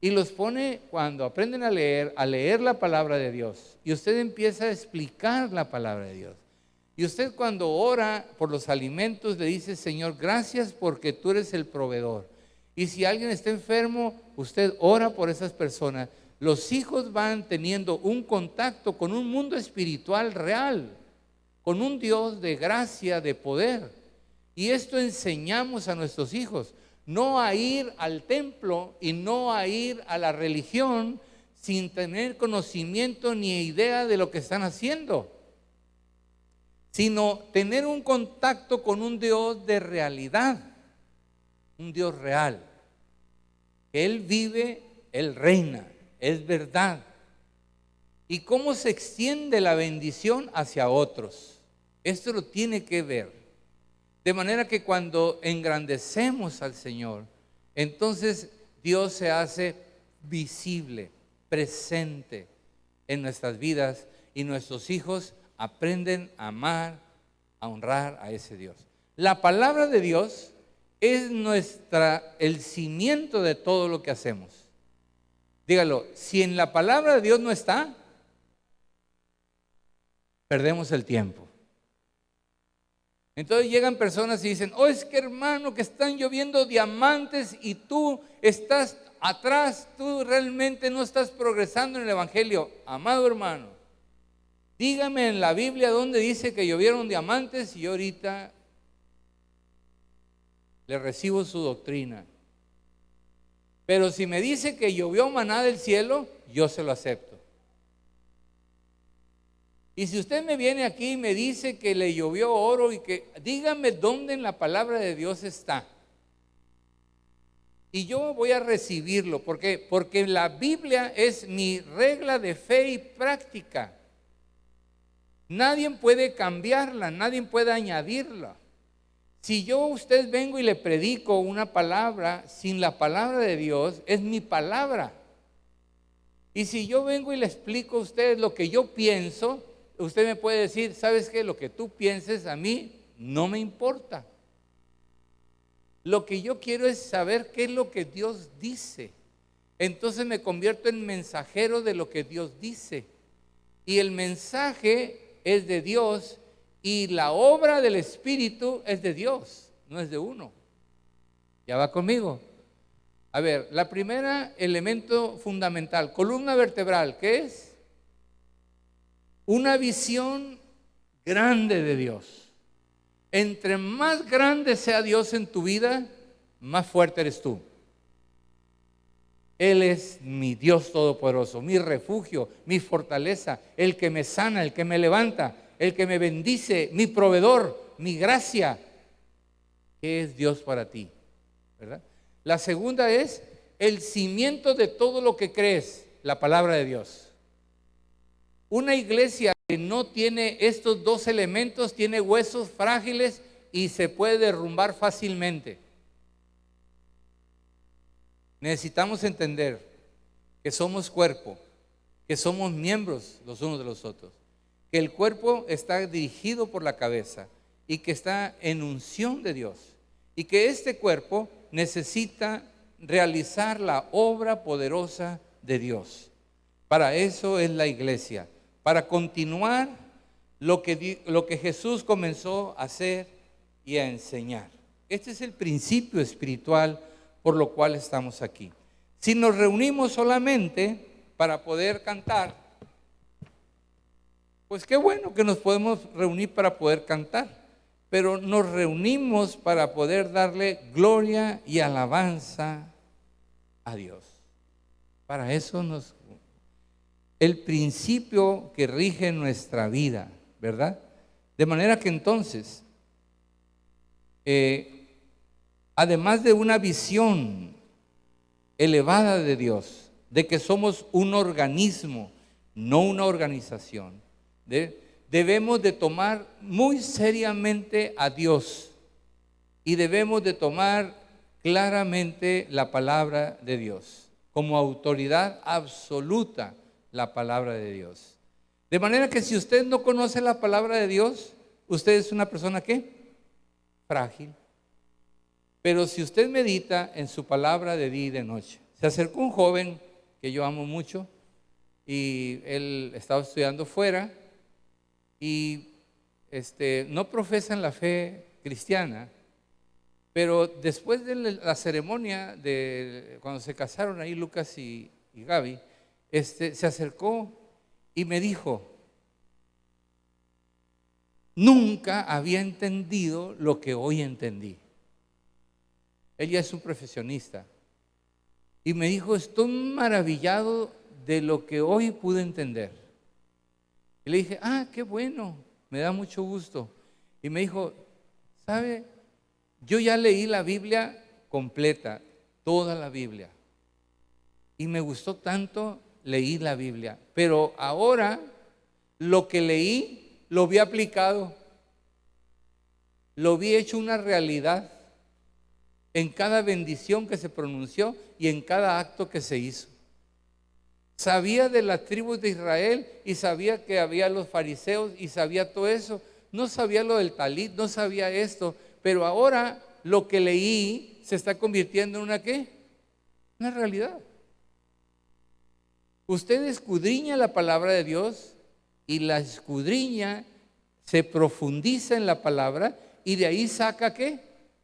y los pone cuando aprenden a leer la palabra de Dios, y usted empieza a explicar la palabra de Dios, y usted cuando ora por los alimentos le dice, Señor, gracias porque tú eres el proveedor. Y si alguien está enfermo, usted ora por esas personas. Los hijos van teniendo un contacto con un mundo espiritual real, con un Dios de gracia, de poder. Y esto enseñamos a nuestros hijos, no a ir al templo y no a ir a la religión sin tener conocimiento ni idea de lo que están haciendo, sino tener un contacto con un Dios de realidad, un Dios real. Él vive, Él reina, es verdad. ¿Y cómo se extiende la bendición hacia otros? Esto lo tiene que ver. De manera que cuando engrandecemos al Señor, entonces Dios se hace visible, presente en nuestras vidas y nuestros hijos aprenden a amar, a honrar a ese Dios. La palabra de Dios es el cimiento de todo lo que hacemos. Dígalo, si en la palabra de Dios no está, perdemos el tiempo. Entonces llegan personas y dicen, oh, es que hermano, que están lloviendo diamantes y tú estás atrás, tú realmente no estás progresando en el Evangelio. Amado hermano, dígame en la Biblia dónde dice que llovieron diamantes y yo ahorita le recibo su doctrina. Pero si me dice que llovió maná del cielo, yo se lo acepto. Y si usted me viene aquí y me dice que le llovió oro y que, dígame dónde en la palabra de Dios está. Y yo voy a recibirlo. ¿Por qué? Porque la Biblia es mi regla de fe y práctica. Nadie puede cambiarla, nadie puede añadirla. Si yo a usted vengo y le predico una palabra sin la palabra de Dios, es mi palabra. Y si yo vengo y le explico a usted lo que yo pienso, usted me puede decir, ¿sabes qué? Lo que tú pienses a mí no me importa. Lo que yo quiero es saber qué es lo que Dios dice. Entonces me convierto en mensajero de lo que Dios dice. Y el mensaje es de Dios y la obra del Espíritu es de Dios, no es de uno. ¿Ya va conmigo? A ver, la primera elemento fundamental, columna vertebral, ¿qué es? Una visión grande de Dios. Entre más grande sea Dios en tu vida, más fuerte eres tú. Él es mi Dios todopoderoso, mi refugio, mi fortaleza, el que me sana, el que me levanta, el que me bendice, mi proveedor, mi gracia. ¿Qué es Dios para ti? ¿Verdad? La segunda es el cimiento de todo lo que crees, la palabra de Dios. Una iglesia que no tiene estos dos elementos tiene huesos frágiles y se puede derrumbar fácilmente. Necesitamos entender que somos cuerpo, que somos miembros los unos de los otros, que el cuerpo está dirigido por la cabeza y que está en unción de Dios y que este cuerpo necesita realizar la obra poderosa de Dios. Para eso es la iglesia, para continuar lo que Jesús comenzó a hacer y a enseñar. Este es el principio espiritual por lo cual estamos aquí. Si nos reunimos solamente para poder cantar, pues qué bueno que nos podemos reunir para poder cantar, pero nos reunimos para poder darle gloria y alabanza a Dios. Para eso el principio que rige nuestra vida, ¿verdad? De manera que entonces, además de una visión elevada de Dios, de que somos un organismo, no una organización, debemos de tomar muy seriamente a Dios y debemos de tomar claramente la palabra de Dios como autoridad absoluta, la palabra de Dios. De manera que si usted no conoce la palabra de Dios, usted es una persona ¿qué? Frágil. Pero si usted medita en su palabra de día y de noche. Se acercó un joven que yo amo mucho y él estaba estudiando fuera y no profesan la fe cristiana, pero después de la ceremonia de cuando se casaron ahí Lucas y Gaby, se acercó y me dijo, nunca había entendido lo que hoy entendí. Ella es un profesionista y me dijo, estoy maravillado de lo que hoy pude entender. Y le dije, qué bueno, me da mucho gusto. Y me dijo, ¿sabe? Yo ya leí la Biblia completa, toda la Biblia. Y me gustó tanto, leí la Biblia. Pero ahora lo que leí, lo vi aplicado. Lo vi hecho una realidad en cada bendición que se pronunció y en cada acto que se hizo. Sabía de las tribus de Israel y sabía que había los fariseos y sabía todo eso. No sabía lo del talit, no sabía esto, pero ahora lo que leí se está convirtiendo en una ¿qué? Una realidad. Usted escudriña la palabra de Dios y la escudriña, se profundiza en la palabra y de ahí saca ¿qué?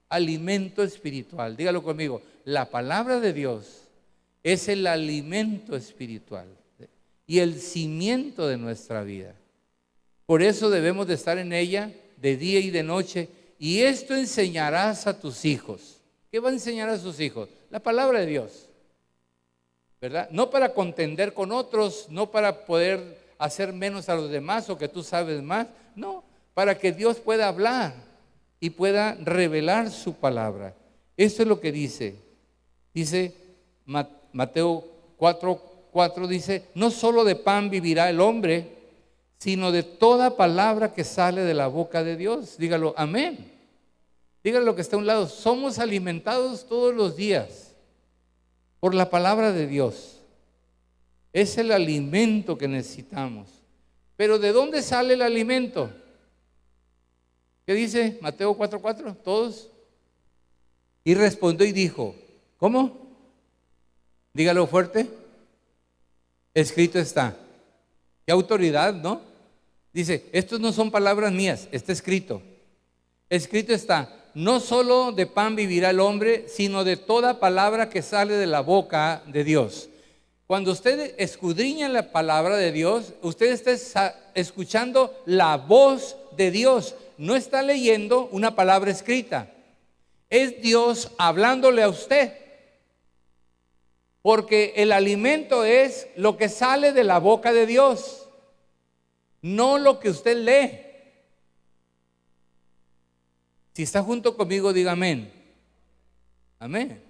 Alimento espiritual. Dígalo conmigo, la palabra de Dios es el alimento espiritual y el cimiento de nuestra vida. Por eso debemos de estar en ella de día y de noche. Y esto enseñarás a tus hijos. ¿Qué va a enseñar a sus hijos? La palabra de Dios, ¿verdad? No para contender con otros, no para poder hacer menos a los demás o que tú sabes más. No, para que Dios pueda hablar y pueda revelar su palabra. Esto es lo que dice. Dice Mateo 4:4 dice, no solo de pan vivirá el hombre, sino de toda palabra que sale de la boca de Dios. Dígalo, amén. Dígalo lo que está a un lado. Somos alimentados todos los días por la palabra de Dios. Es el alimento que necesitamos. Pero ¿de dónde sale el alimento? ¿Qué dice Mateo 4:4? ¿Todos? Y respondió y dijo, ¿cómo? Dígalo fuerte. Escrito está. ¿Qué autoridad, no? Dice, estos no son palabras mías, está escrito. Escrito está, no solo de pan vivirá el hombre, sino de toda palabra que sale de la boca de Dios. Cuando usted escudriña la palabra de Dios, usted está escuchando la voz de Dios. No está leyendo una palabra escrita. Es Dios hablándole a usted. Porque el alimento es lo que sale de la boca de Dios, no lo que usted lee. Si está junto conmigo, diga amén. Amén.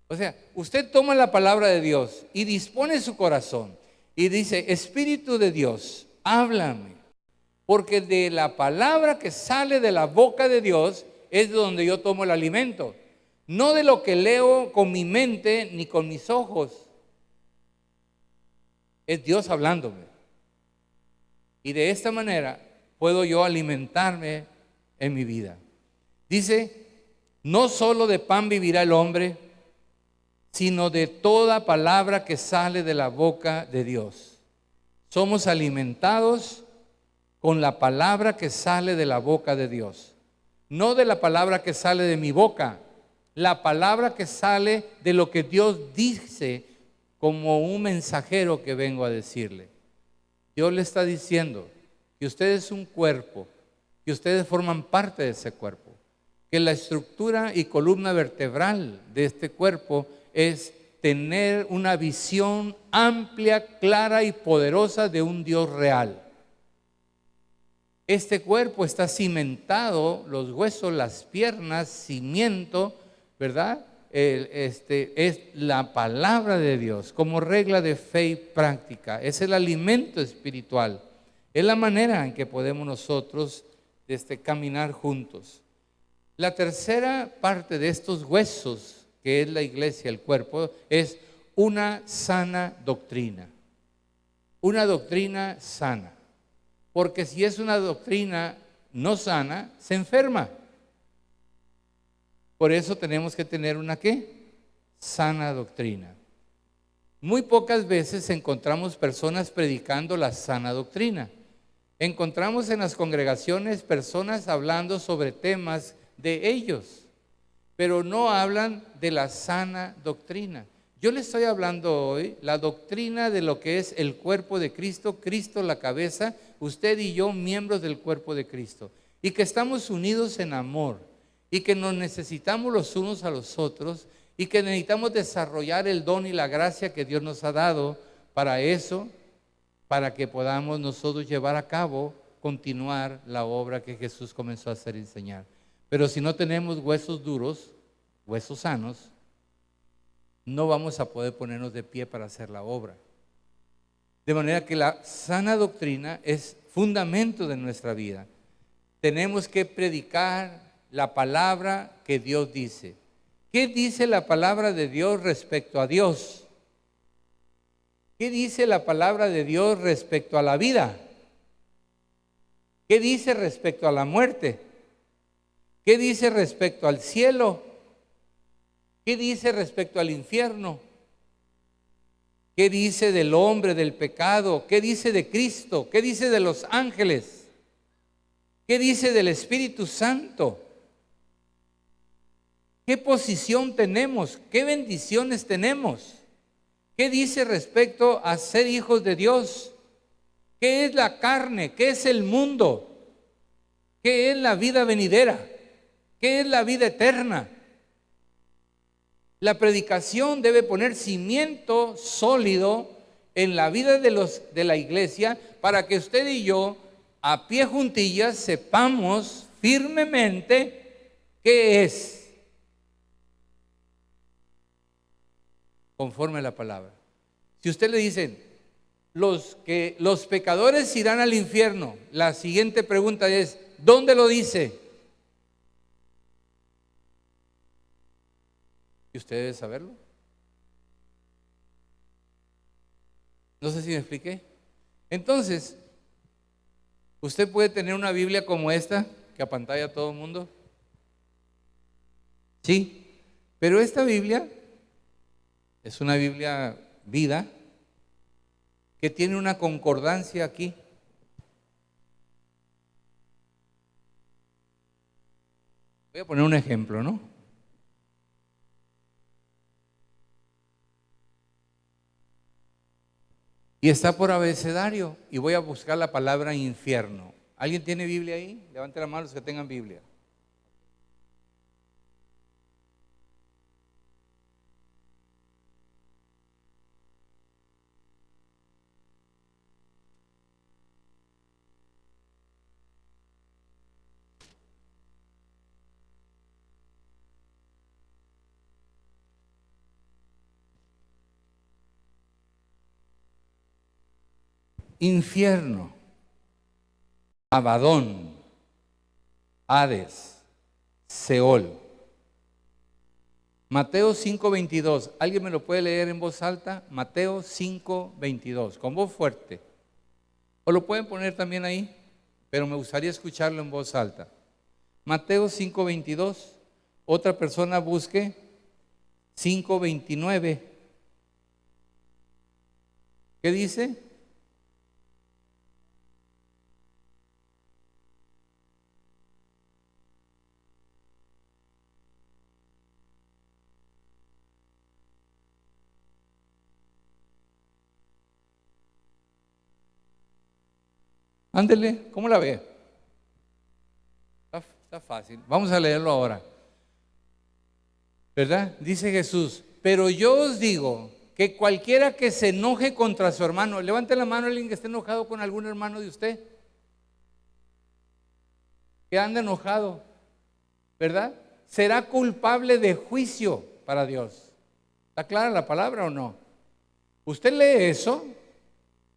O sea, usted toma la palabra de Dios y dispone su corazón y dice, Espíritu de Dios, háblame. Porque de la palabra que sale de la boca de Dios es donde yo tomo el alimento. No de lo que leo con mi mente ni con mis ojos. Es Dios hablándome. Y de esta manera puedo yo alimentarme en mi vida. Dice, no solo de pan vivirá el hombre, sino de toda palabra que sale de la boca de Dios. Somos alimentados con la palabra que sale de la boca de Dios. No de la palabra que sale de mi boca, la palabra que sale de lo que Dios dice como un mensajero que vengo a decirle. Dios le está diciendo que usted es un cuerpo, que ustedes forman parte de ese cuerpo, que la estructura y columna vertebral de este cuerpo es tener una visión amplia, clara y poderosa de un Dios real. Este cuerpo está cimentado, los huesos, las piernas, cimiento, ¿verdad? Es la palabra de Dios como regla de fe y práctica. Es el alimento espiritual. Es la manera en que podemos nosotros caminar juntos. La tercera parte de estos huesos, que es la iglesia, el cuerpo, es una sana doctrina. Una doctrina sana. Porque si es una doctrina no sana, se enferma. Por eso tenemos que tener una ¿qué? Sana doctrina. Muy pocas veces encontramos personas predicando la sana doctrina. Encontramos en las congregaciones personas hablando sobre temas de ellos, pero no hablan de la sana doctrina. Yo le estoy hablando hoy la doctrina de lo que es el cuerpo de Cristo, Cristo la cabeza, usted y yo miembros del cuerpo de Cristo, y que estamos unidos en amor. Y que nos necesitamos los unos a los otros y que necesitamos desarrollar el don y la gracia que Dios nos ha dado para eso, para que podamos nosotros llevar a cabo, continuar la obra que Jesús comenzó a hacer y enseñar. Pero si no tenemos huesos duros, huesos sanos, no vamos a poder ponernos de pie para hacer la obra. De manera que la sana doctrina es fundamento de nuestra vida. Tenemos que predicar la palabra que Dios dice. ¿Qué dice la palabra de Dios respecto a Dios? ¿Qué dice la palabra de Dios respecto a la vida? ¿Qué dice respecto a la muerte? ¿Qué dice respecto al cielo? ¿Qué dice respecto al infierno? ¿Qué dice del hombre, del pecado? ¿Qué dice de Cristo? ¿Qué dice de los ángeles? ¿Qué dice del Espíritu Santo? ¿Qué posición tenemos? ¿Qué bendiciones tenemos? ¿Qué dice respecto a ser hijos de Dios? ¿Qué es la carne? ¿Qué es el mundo? ¿Qué es la vida venidera? ¿Qué es la vida eterna? La predicación debe poner cimiento sólido en la vida de la iglesia para que usted y yo, a pie juntillas, sepamos firmemente qué es conforme a la palabra. Si usted le dicen, los pecadores irán al infierno, la siguiente pregunta es, ¿dónde lo dice? Y usted debe saberlo. No sé si me expliqué. Entonces, usted puede tener una Biblia como esta, que apantalla a todo el mundo. Sí, pero esta Biblia es una Biblia vida que tiene una concordancia aquí. Voy a poner un ejemplo, ¿no? Y está por abecedario y voy a buscar la palabra infierno. ¿Alguien tiene Biblia ahí? Levante la mano los que tengan Biblia. Infierno, Abadón, Hades, Seol. Mateo 5:22. ¿Alguien me lo puede leer en voz alta? Mateo 5:22, con voz fuerte. O lo pueden poner también ahí, pero me gustaría escucharlo en voz alta. Mateo 5:22. Otra persona busque 5:29. ¿Qué dice? Ándele, ¿cómo la ve? Está fácil. Vamos a leerlo ahora. ¿Verdad? Dice Jesús, pero yo os digo que cualquiera que se enoje contra su hermano, levante la mano alguien que esté enojado con algún hermano de usted, que anda enojado, ¿verdad? Será culpable de juicio para Dios. ¿Está clara la palabra o no? Usted lee eso,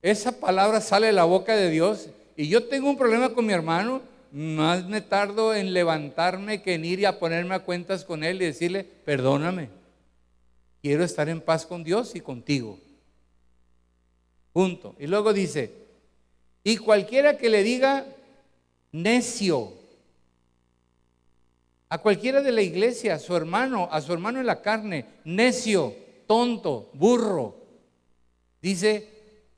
esa palabra sale de la boca de Dios. Y yo tengo un problema con mi hermano, más me tardo en levantarme que en ir y a ponerme a cuentas con él y decirle, perdóname, quiero estar en paz con Dios y contigo. Punto. Y luego dice, y cualquiera que le diga necio, a cualquiera de la iglesia, a su hermano en la carne, necio, tonto, burro, dice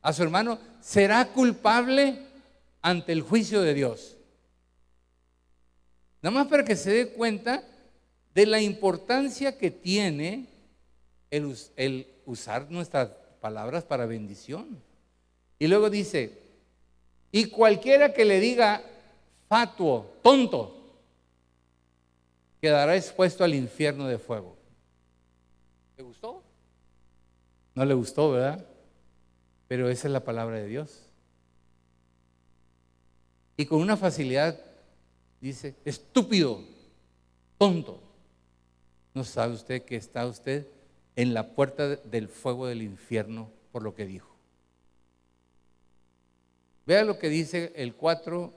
a su hermano, será culpable ante el juicio de Dios. Nada más para que se dé cuenta de la importancia que tiene el usar nuestras palabras para bendición. Y luego dice, y cualquiera que le diga fatuo, tonto, quedará expuesto al infierno de fuego. ¿Le gustó? No le gustó, ¿verdad? Pero esa es la palabra de Dios. Y con una facilidad dice, estúpido, tonto. ¿No sabe usted que está usted en la puerta del fuego del infierno por lo que dijo? Vea lo que dice el 4.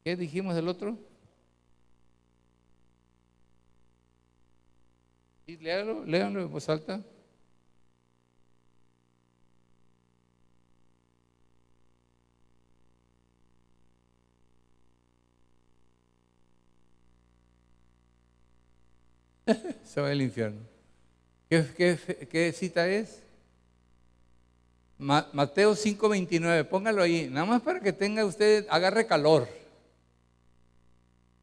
¿Qué dijimos del otro? Y léalo en voz alta. Se va al infierno. ¿Qué cita es? Mateo 5:29, póngalo ahí, nada más para que tenga usted, agarre calor.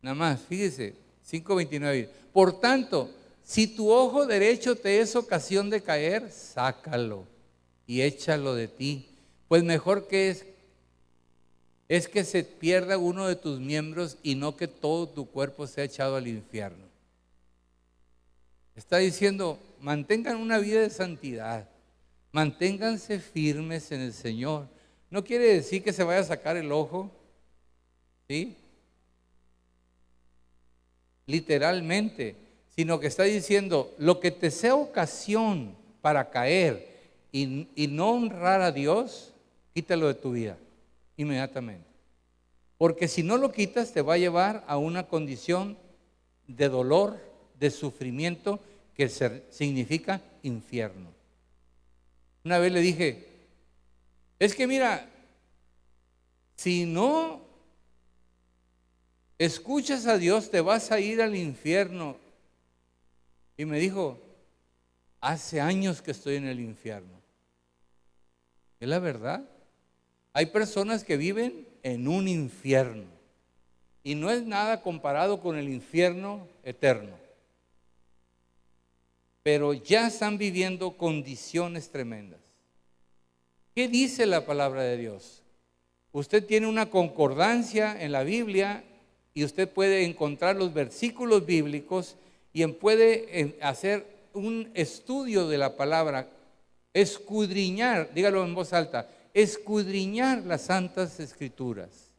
Nada más, fíjese, 5:29. Por tanto, si tu ojo derecho te es ocasión de caer, sácalo y échalo de ti. Pues mejor que es que se pierda uno de tus miembros y no que todo tu cuerpo sea echado al infierno. Está diciendo, mantengan una vida de santidad, manténganse firmes en el Señor. No quiere decir que se vaya a sacar el ojo, ¿sí? Literalmente, sino que está diciendo, lo que te sea ocasión para caer y no honrar a Dios, quítalo de tu vida inmediatamente. Porque si no lo quitas, te va a llevar a una condición de dolor, de sufrimiento, que significa infierno. Una vez le dije, es que mira, si no escuchas a Dios, te vas a ir al infierno. Y me dijo, hace años que estoy en el infierno. Es la verdad. Hay personas que viven en un infierno y no es nada comparado con el infierno eterno. Pero ya están viviendo condiciones tremendas. ¿Qué dice la palabra de Dios? Usted tiene una concordancia en la Biblia y usted puede encontrar los versículos bíblicos y puede hacer un estudio de la palabra, escudriñar, dígalo en voz alta, escudriñar las santas escrituras,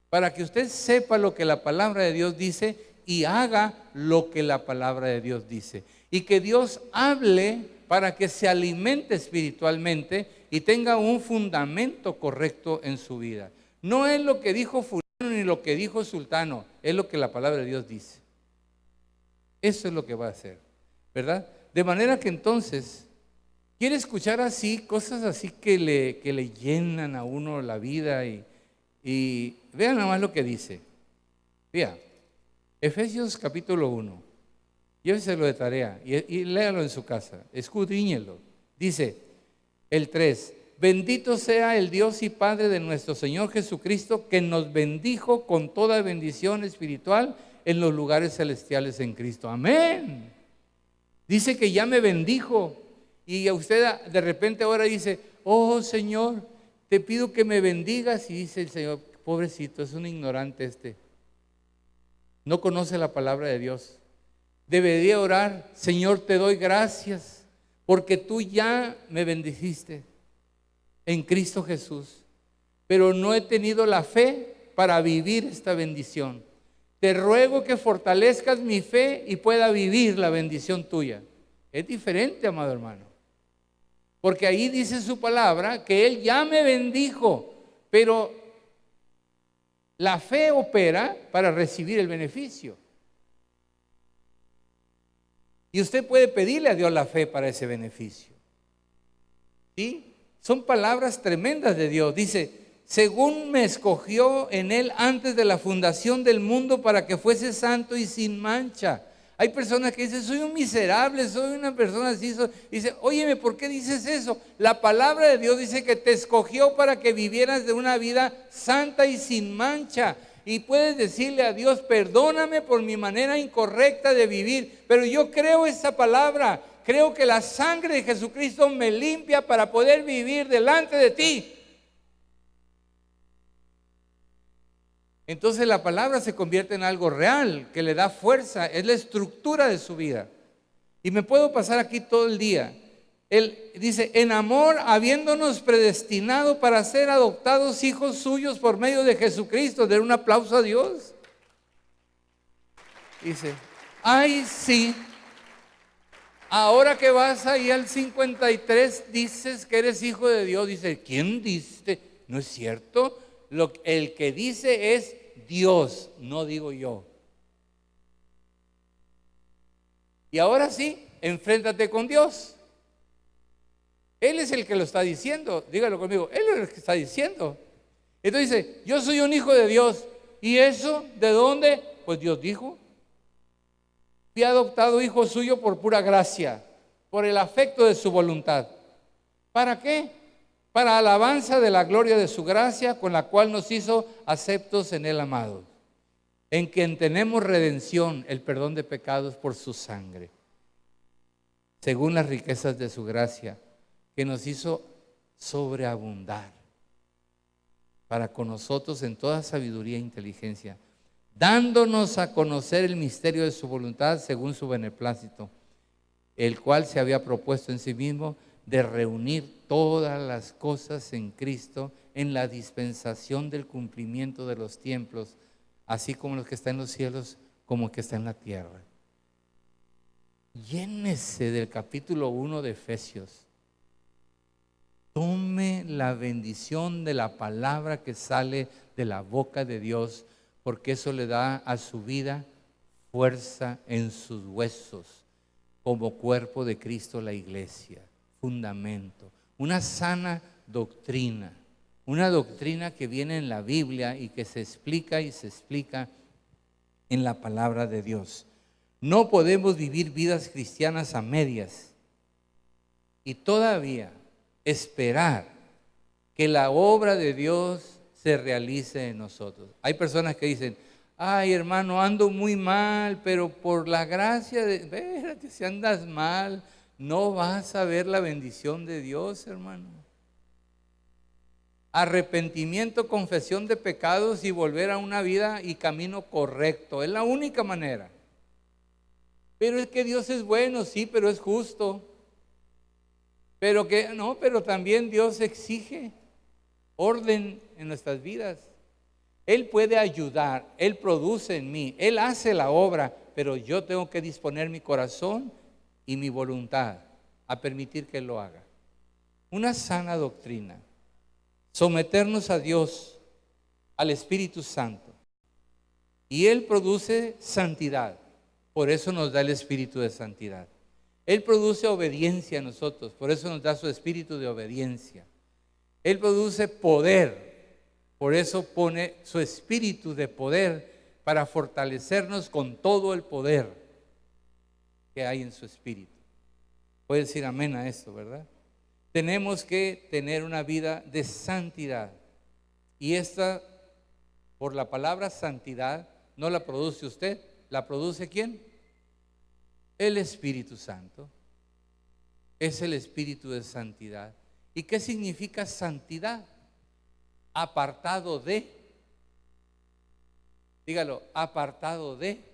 para que usted sepa lo que la palabra de Dios dice y haga lo que la palabra de Dios dice. Y que Dios hable para que se alimente espiritualmente y tenga un fundamento correcto en su vida. No es lo que dijo fulano ni lo que dijo sultano, es lo que la palabra de Dios dice. Eso es lo que va a hacer, ¿verdad? De manera que entonces, quiere escuchar así, cosas así que le llenan a uno la vida y vean nada más lo que dice. Vea, Efesios capítulo 1, lléveselo de tarea y léalo en su casa, escudriñelo. Dice el 3, bendito sea el Dios y Padre de nuestro Señor Jesucristo, que nos bendijo con toda bendición espiritual en los lugares celestiales en Cristo. Amén. Dice que ya me bendijo. Y a usted de repente ahora dice, oh Señor, te pido que me bendigas. Y dice el Señor, pobrecito, es un ignorante este. No conoce la palabra de Dios. Debería orar, Señor, te doy gracias porque tú ya me bendijiste en Cristo Jesús. Pero no he tenido la fe para vivir esta bendición. Te ruego que fortalezcas mi fe y pueda vivir la bendición tuya. Es diferente, amado hermano. Porque ahí dice su palabra que Él ya me bendijo, pero la fe opera para recibir el beneficio. Y usted puede pedirle a Dios la fe para ese beneficio. ¿Sí? Son palabras tremendas de Dios. Dice, según me escogió en Él antes de la fundación del mundo para que fuese santo y sin mancha. Hay personas que dicen, soy un miserable, soy una persona así. Dice, óyeme, ¿por qué dices eso? La palabra de Dios dice que te escogió para que vivieras de una vida santa y sin mancha. Y puedes decirle a Dios, perdóname por mi manera incorrecta de vivir, pero yo creo esa palabra. Creo que la sangre de Jesucristo me limpia para poder vivir delante de ti. Entonces la palabra se convierte en algo real, que le da fuerza, es la estructura de su vida. Y me puedo pasar aquí todo el día. Él dice, en amor, habiéndonos predestinado para ser adoptados hijos suyos por medio de Jesucristo. Den un aplauso a Dios. Dice, ay sí, ahora que vas ahí al 53 dices que eres hijo de Dios. Dice, ¿quién dice? No es cierto. El que dice es Dios, no digo yo. Y ahora sí, enfréntate con Dios. Él es el que lo está diciendo. Dígalo conmigo, Él es el que está diciendo. Entonces dice, yo soy un hijo de Dios. ¿Y eso de dónde? Pues Dios dijo. Fui adoptado hijo suyo por pura gracia, por el afecto de su voluntad. ¿Para qué? para alabanza de la gloria de su gracia, con la cual nos hizo aceptos en el amado, en quien tenemos redención, el perdón de pecados por su sangre, según las riquezas de su gracia, que nos hizo sobreabundar para con nosotros en toda sabiduría e inteligencia, dándonos a conocer el misterio de su voluntad según su beneplácito, el cual se había propuesto en sí mismo de reunir todas las cosas en Cristo en la dispensación del cumplimiento de los tiempos, así como los que están en los cielos como el que está en la tierra. Llénese del capítulo 1 de Efesios. Tome la bendición de la palabra que sale de la boca de Dios, porque eso le da a su vida fuerza en sus huesos, como cuerpo de Cristo la iglesia, fundamento, una sana doctrina, una doctrina que viene en la Biblia y que se explica y se explica en la palabra de Dios. No podemos vivir vidas cristianas a medias y todavía esperar que la obra de Dios se realice en nosotros. Hay personas que dicen, ay hermano, ando muy mal, pero por la gracia de... Espérate, si andas mal, no vas a ver la bendición de Dios, hermano. Arrepentimiento, confesión de pecados y volver a una vida y camino correcto. Es la única manera. Pero es que Dios es bueno, sí, pero es justo. Pero que no, pero también Dios exige orden en nuestras vidas. Él puede ayudar, Él produce en mí, Él hace la obra, pero yo tengo que disponer mi corazón y mi voluntad a permitir que Él lo haga. Una sana doctrina, someternos a Dios, al Espíritu Santo, y Él produce santidad, por eso nos da el Espíritu de santidad. Él produce obediencia a nosotros, por eso nos da su espíritu de obediencia. Él produce poder, por eso pone su espíritu de poder para fortalecernos con todo el poder que hay en su espíritu. Puede decir amén a esto, ¿verdad? Tenemos que tener una vida de santidad. Y esta, por la palabra santidad, no la produce usted, ¿la produce quién? El Espíritu Santo. Es el espíritu de santidad. ¿Y qué significa santidad? Apartado de. Dígalo, apartado de.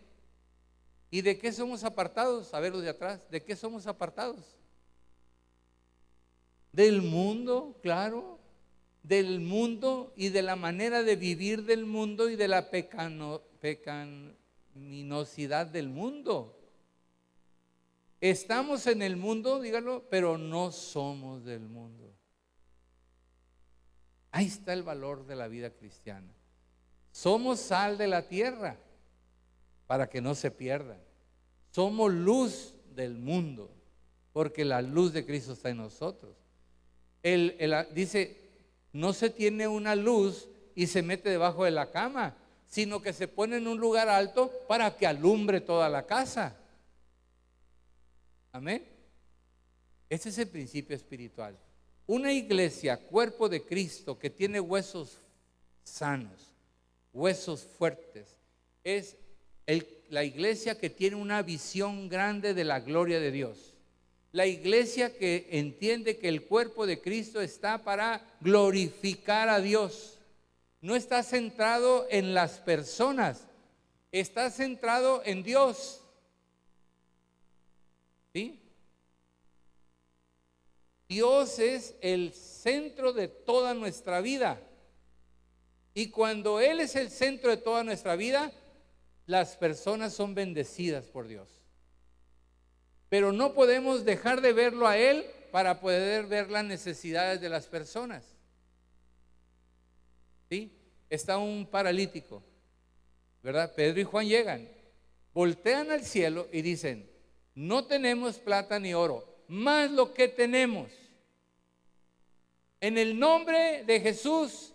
¿Y de qué somos apartados? A ver los de atrás, ¿de qué somos apartados? Del mundo, claro, del mundo y de la manera de vivir del mundo y de la pecaminosidad del mundo. Estamos en el mundo, dígalo, pero no somos del mundo. Ahí está el valor de la vida cristiana. Somos sal de la tierra para que no se pierdan. Somos luz del mundo porque la luz de Cristo está en nosotros. Dice, no se tiene una luz y se mete debajo de la cama, sino que se pone en un lugar alto para que alumbre toda la casa. Amén. Este es el principio espiritual. Una iglesia, cuerpo de Cristo, que tiene huesos sanos, huesos fuertes, es la iglesia que tiene una visión grande de la gloria de Dios. La iglesia que entiende que el cuerpo de Cristo está para glorificar a Dios. No está centrado en las personas, está centrado en Dios. ¿Sí? Dios es el centro de toda nuestra vida. Y cuando Él es el centro de toda nuestra vida, las personas son bendecidas por Dios. Pero no podemos dejar de verlo a Él para poder ver las necesidades de las personas. ¿Sí? Está un paralítico, ¿verdad? Pedro y Juan llegan, voltean al cielo y dicen, no tenemos plata ni oro, más lo que tenemos. En el nombre de Jesús,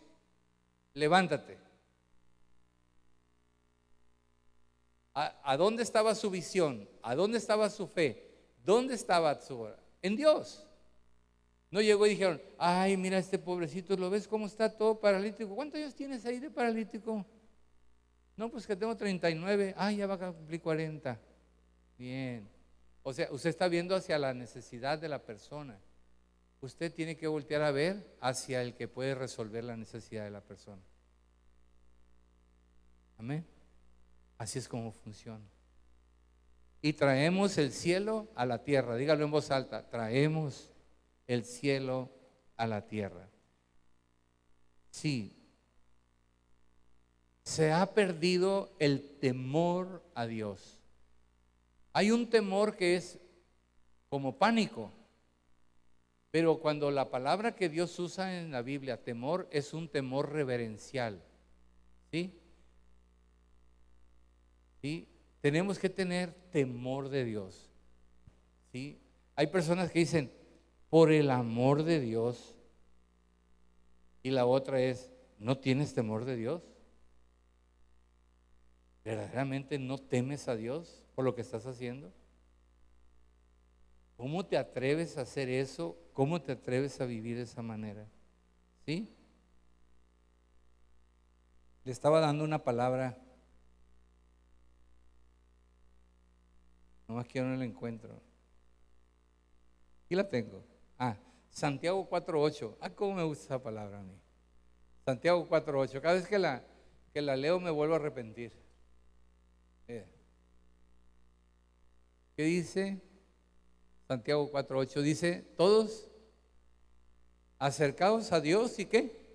levántate. ¿A dónde estaba su visión? ¿A dónde estaba su fe? ¿Dónde estaba su obra? En Dios. No llegó y dijeron, ay, mira este pobrecito, ¿lo ves cómo está todo paralítico? ¿Cuántos años tienes ahí de paralítico? No, pues que tengo 39. Ay, ya va a cumplir 40. Bien. O sea, usted está viendo hacia la necesidad de la persona. Usted tiene que voltear a ver hacia el que puede resolver la necesidad de la persona. Amén. Así es como funciona. Y traemos el cielo a la tierra. Dígalo en voz alta. Traemos el cielo a la tierra. Sí. Se ha perdido el temor a Dios. Hay un temor que es como pánico. Pero cuando la palabra que Dios usa en la Biblia, temor, es un temor reverencial. ¿Sí? ¿Sí? Tenemos que tener temor de Dios. ¿Sí? Hay personas que dicen, por el amor de Dios. Y la otra es, ¿no tienes temor de Dios? ¿Verdaderamente no temes a Dios por lo que estás haciendo? ¿Cómo te atreves a hacer eso? ¿Cómo te atreves a vivir de esa manera? ¿Sí? Le estaba dando una palabra. Nomás que yo no la encuentro. Aquí la tengo. Santiago 4:8. Cómo me gusta esa palabra a mí. Santiago 4:8. Cada vez que la leo me vuelvo a arrepentir. ¿Qué dice? Santiago 4:8 dice, todos acercaos a Dios y ¿qué?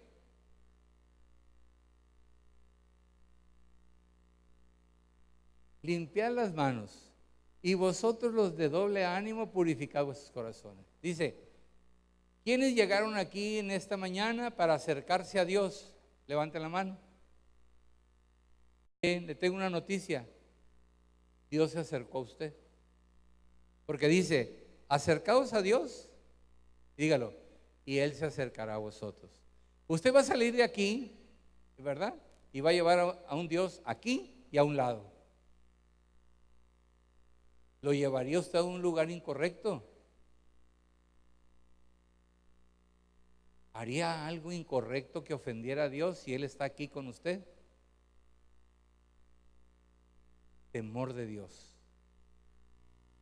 Limpiad las manos y vosotros los de doble ánimo purificad vuestros corazones. Dice, ¿quiénes llegaron aquí en esta mañana para acercarse a Dios? Levanten la mano. Le tengo una noticia. Dios se acercó a usted. Porque dice, acercaos a Dios, dígalo, y Él se acercará a vosotros. Usted va a salir de aquí, ¿verdad? Y va a llevar a un Dios aquí y a un lado. ¿Lo llevaría usted a un lugar incorrecto? ¿Haría algo incorrecto que ofendiera a Dios si Él está aquí con usted? Temor de Dios.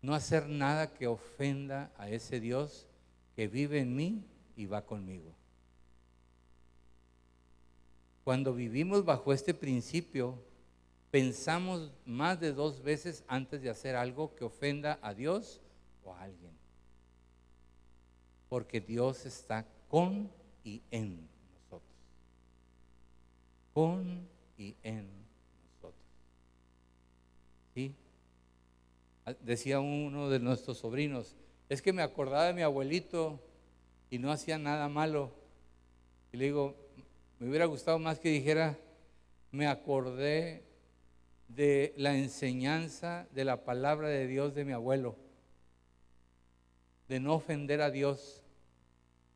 No hacer nada que ofenda a ese Dios que vive en mí y va conmigo. Cuando vivimos bajo este principio, pensamos más de 2 veces antes de hacer algo que ofenda a Dios o a alguien. Porque Dios está con y en nosotros. Con y en nosotros. ¿Sí? Decía uno de nuestros sobrinos, es que me acordaba de mi abuelito y no hacía nada malo. Y le digo, me hubiera gustado más que dijera, me acordé de la enseñanza de la palabra de Dios de mi abuelo, de no ofender a Dios,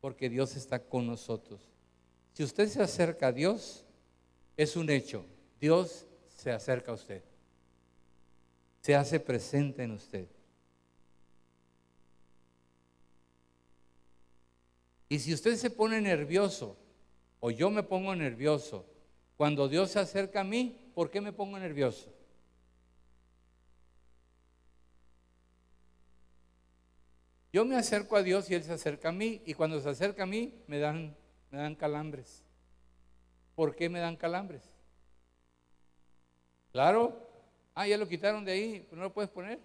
porque Dios está con nosotros. Si usted se acerca a Dios, es un hecho, Dios se acerca a usted. Se hace presente en usted. Y si usted se pone nervioso, o yo me pongo nervioso, cuando Dios se acerca a mí, ¿por qué me pongo nervioso? Yo me acerco a Dios y Él se acerca a mí, y cuando se acerca a mí, me dan calambres. ¿Por qué me dan calambres? Claro. Ya lo quitaron de ahí, ¿no lo puedes poner?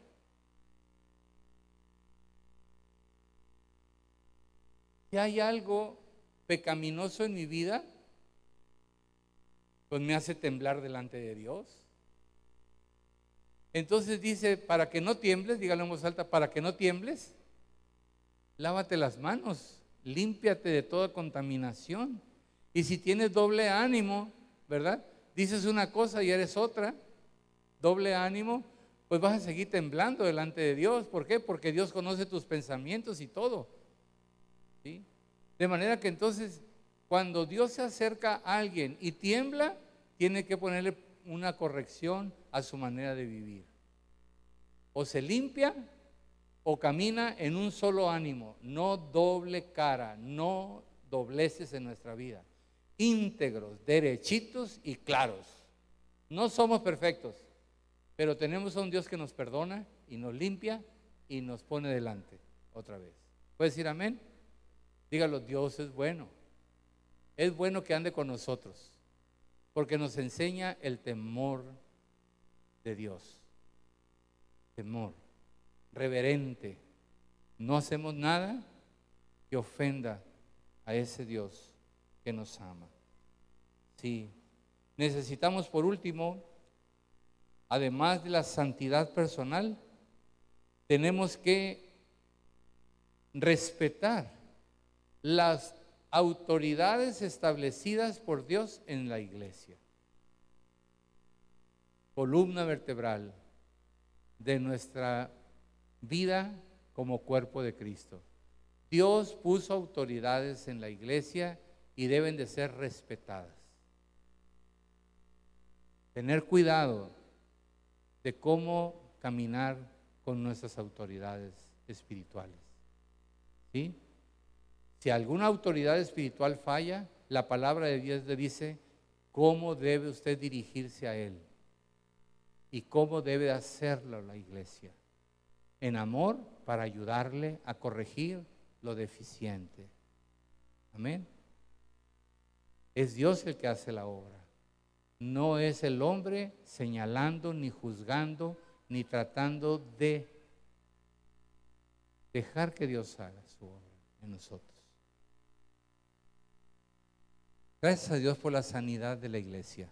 Si hay algo pecaminoso en mi vida, pues me hace temblar delante de Dios. Entonces dice, para que no tiembles, dígalo en voz alta, para que no tiembles, lávate las manos, límpiate de toda contaminación. Y si tienes doble ánimo, ¿verdad? Dices una cosa y eres otra. Doble ánimo, pues vas a seguir temblando delante de Dios. ¿Por qué? Porque Dios conoce tus pensamientos y todo. ¿Sí? De manera que entonces, cuando Dios se acerca a alguien y tiembla, tiene que ponerle una corrección a su manera de vivir. O se limpia o camina en un solo ánimo, no doble cara, no dobleces en nuestra vida, íntegros, derechitos y claros. No somos perfectos, pero tenemos a un Dios que nos perdona y nos limpia y nos pone delante otra vez. ¿Puedes decir amén? Dígalo, Dios es bueno. Es bueno que ande con nosotros, porque nos enseña el temor de Dios. Temor, reverente. No hacemos nada que ofenda a ese Dios que nos ama. Sí. Necesitamos, por último, además de la santidad personal, tenemos que respetar las autoridades establecidas por Dios en la iglesia. Columna vertebral de nuestra vida como cuerpo de Cristo. Dios puso autoridades en la iglesia y deben de ser respetadas. Tener cuidado de cómo caminar con nuestras autoridades espirituales. ¿Sí? Si alguna autoridad espiritual falla, la palabra de Dios le dice cómo debe usted dirigirse a él y cómo debe hacerlo la iglesia. En amor, para ayudarle a corregir lo deficiente. Amén. Es Dios el que hace la obra. No es el hombre señalando, ni juzgando, ni tratando de dejar que Dios haga su obra en nosotros. Gracias a Dios por la sanidad de la iglesia,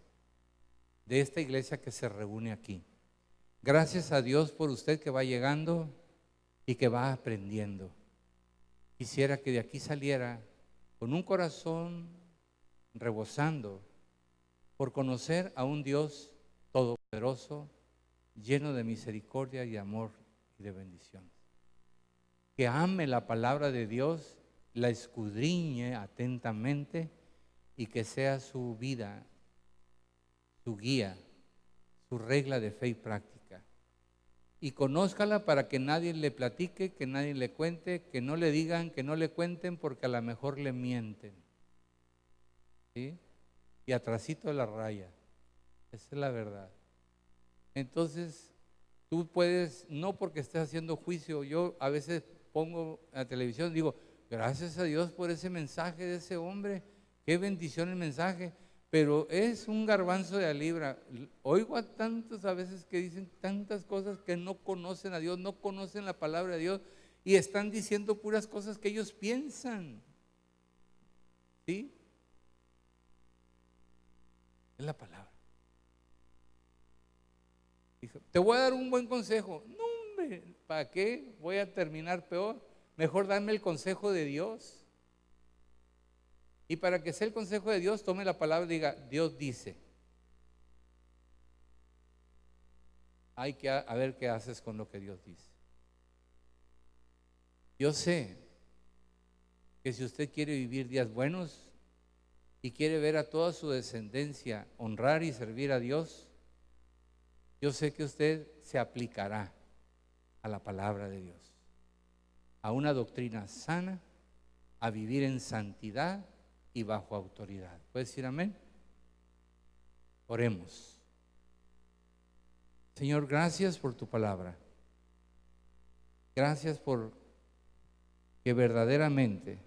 de esta iglesia que se reúne aquí. Gracias a Dios por usted que va llegando y que va aprendiendo. Quisiera que de aquí saliera con un corazón rebosando por conocer a un Dios todopoderoso, lleno de misericordia y amor y de bendición. Que ame la palabra de Dios, la escudriñe atentamente y que sea su vida, su guía, su regla de fe y práctica. Y conózcala para que nadie le platique, que nadie le cuente, que no le digan, que no le cuenten, porque a lo mejor le mienten. ¿Sí? Y atrasito de la raya. Esa es la verdad. Entonces, tú puedes, no porque estés haciendo juicio, yo a veces pongo a la televisión y digo, gracias a Dios por ese mensaje de ese hombre, qué bendición el mensaje, pero es un garbanzo de a libra. Oigo a tantos a veces que dicen tantas cosas que no conocen a Dios, no conocen la palabra de Dios y están diciendo puras cosas que ellos piensan. ¿Sí? Es la palabra. Dijo, te voy a dar un buen consejo. No, hombre, ¿para qué? Voy a terminar peor. Mejor dame el consejo de Dios. Y para que sea el consejo de Dios, tome la palabra y diga, Dios dice. Hay que a ver qué haces con lo que Dios dice. Yo sé que si usted quiere vivir días buenos y quiere ver a toda su descendencia honrar y servir a Dios, yo sé que usted se aplicará a la palabra de Dios, a una doctrina sana, a vivir en santidad y bajo autoridad. ¿Puedes decir amén? Oremos. Señor, gracias por tu palabra. Gracias por que verdaderamente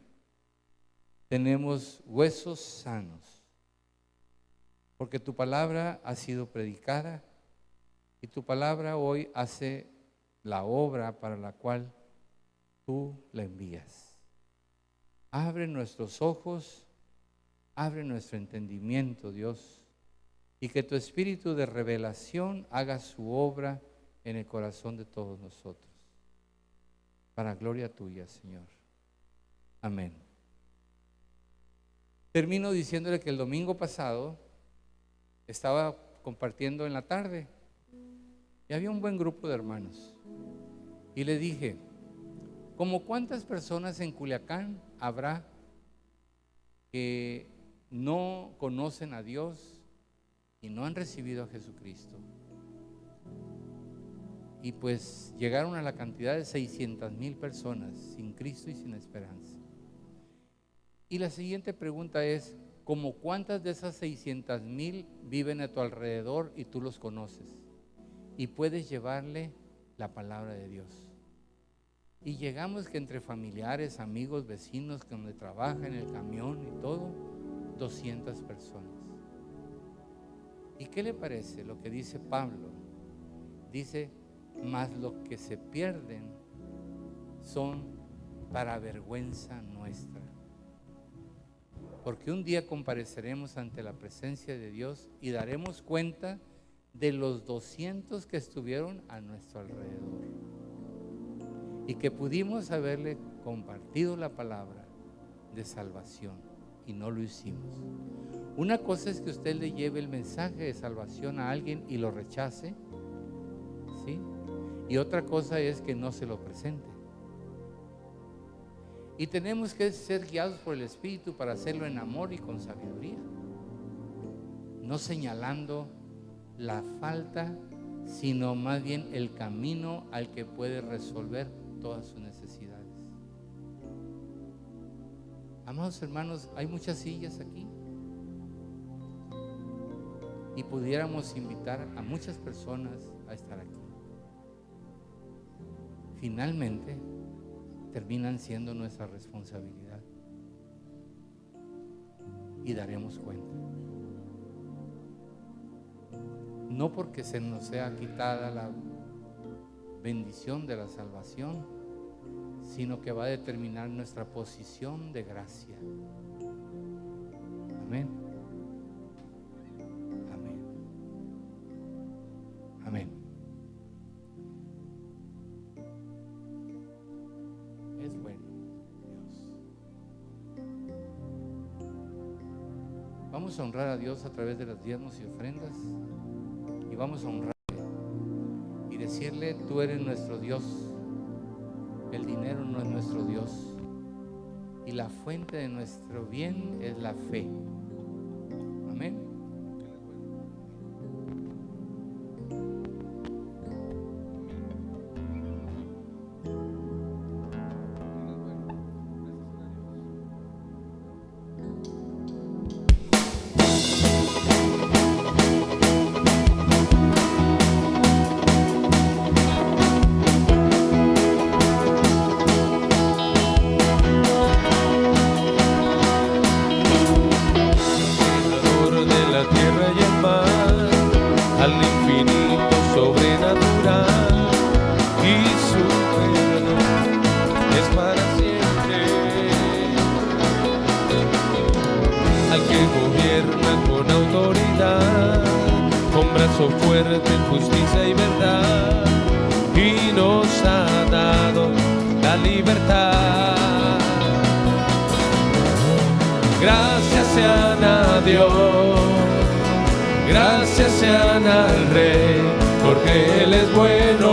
tenemos huesos sanos, porque tu palabra ha sido predicada y tu palabra hoy hace la obra para la cual tú la envías. Abre nuestros ojos, abre nuestro entendimiento, Dios, y que tu espíritu de revelación haga su obra en el corazón de todos nosotros. Para gloria tuya, Señor. Amén. Termino diciéndole que el domingo pasado estaba compartiendo en la tarde y había un buen grupo de hermanos. Y le dije, ¿cómo cuántas personas en Culiacán habrá que no conocen a Dios y no han recibido a Jesucristo? y pues llegaron a la cantidad de 600,000 personas sin Cristo y sin esperanza. Y la siguiente pregunta es, ¿cómo cuántas de esas 600,000 viven a tu alrededor y tú los conoces? Y puedes llevarle la palabra de Dios. Y llegamos que entre familiares, amigos, vecinos, que donde trabajan en el camión y todo, 200 personas. ¿Y qué le parece lo que dice Pablo? Dice, mas los que se pierden son para vergüenza nuestra. Porque un día compareceremos ante la presencia de Dios y daremos cuenta de los 200 que estuvieron a nuestro alrededor y que pudimos haberle compartido la palabra de salvación y no lo hicimos. Una cosa es que usted le lleve el mensaje de salvación a alguien y lo rechace, ¿sí? Y otra cosa es que no se lo presente. Y tenemos que ser guiados por el Espíritu para hacerlo en amor y con sabiduría, no señalando la falta, sino más bien el camino al que puede resolver todas sus necesidades. Amados hermanos, hay muchas sillas aquí y pudiéramos invitar a muchas personas a estar aquí. Finalmente terminan siendo nuestra responsabilidad y daremos cuenta. No porque se nos sea quitada la bendición de la salvación, sino que va a determinar nuestra posición de gracia. Amén. Amén. Amén. Es bueno Dios. Vamos a honrar a Dios a través de los diezmos y ofrendas. Y vamos a honrarle y decirle, tú eres nuestro Dios, el dinero no es nuestro Dios y la fuente de nuestro bien es la fe. Amén. Fuerte en justicia y verdad, y nos ha dado la libertad. Gracias sean a Dios, gracias sean al Rey, porque Él es bueno.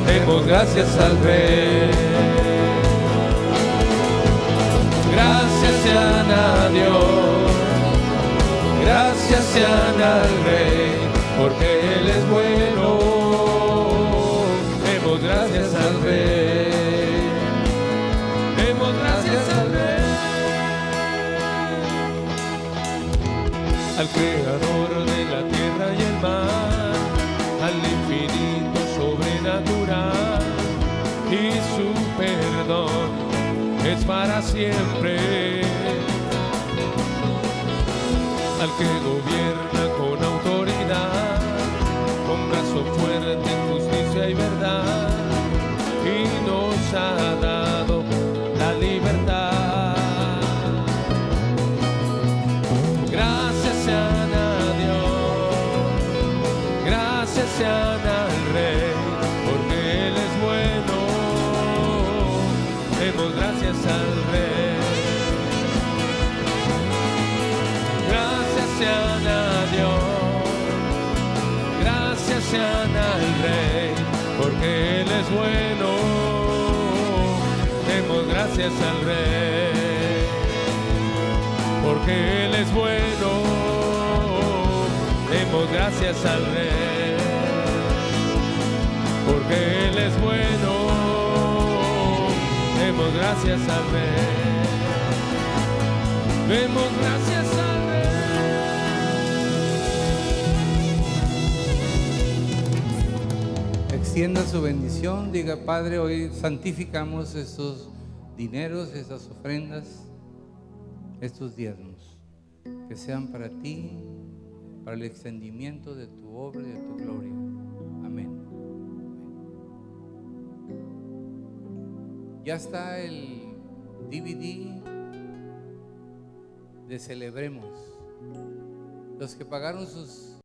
Demos gracias al Rey. Gracias sean a Dios, gracias sean al Rey, porque Él es bueno. Demos gracias al Rey. Demos gracias al Rey. Al Creador de la tierra y el mar, al infinito sobrenatural, y su perdón es para siempre. Al que gobierna con autoridad, con brazo fuerte en justicia y verdad, y nos ha dado la libertad. Gracias sean a Dios, gracias sean al Rey, porque Él es bueno. Demos gracias al Rey. Gracias sean a Dios, gracias sean al Rey, porque Él es bueno. Demos gracias al Rey, porque Él es bueno. Demos gracias al Rey. porque Él es bueno. Demos gracias al Rey. Demos gracias al Rey. Extienda su bendición, diga: Padre, hoy santificamos estos dineros, estas ofrendas, estos diezmos, que sean para ti, para el extendimiento de tu obra y de tu gloria. Amén. Ya está el DVD de Celebremos. Los que pagaron sus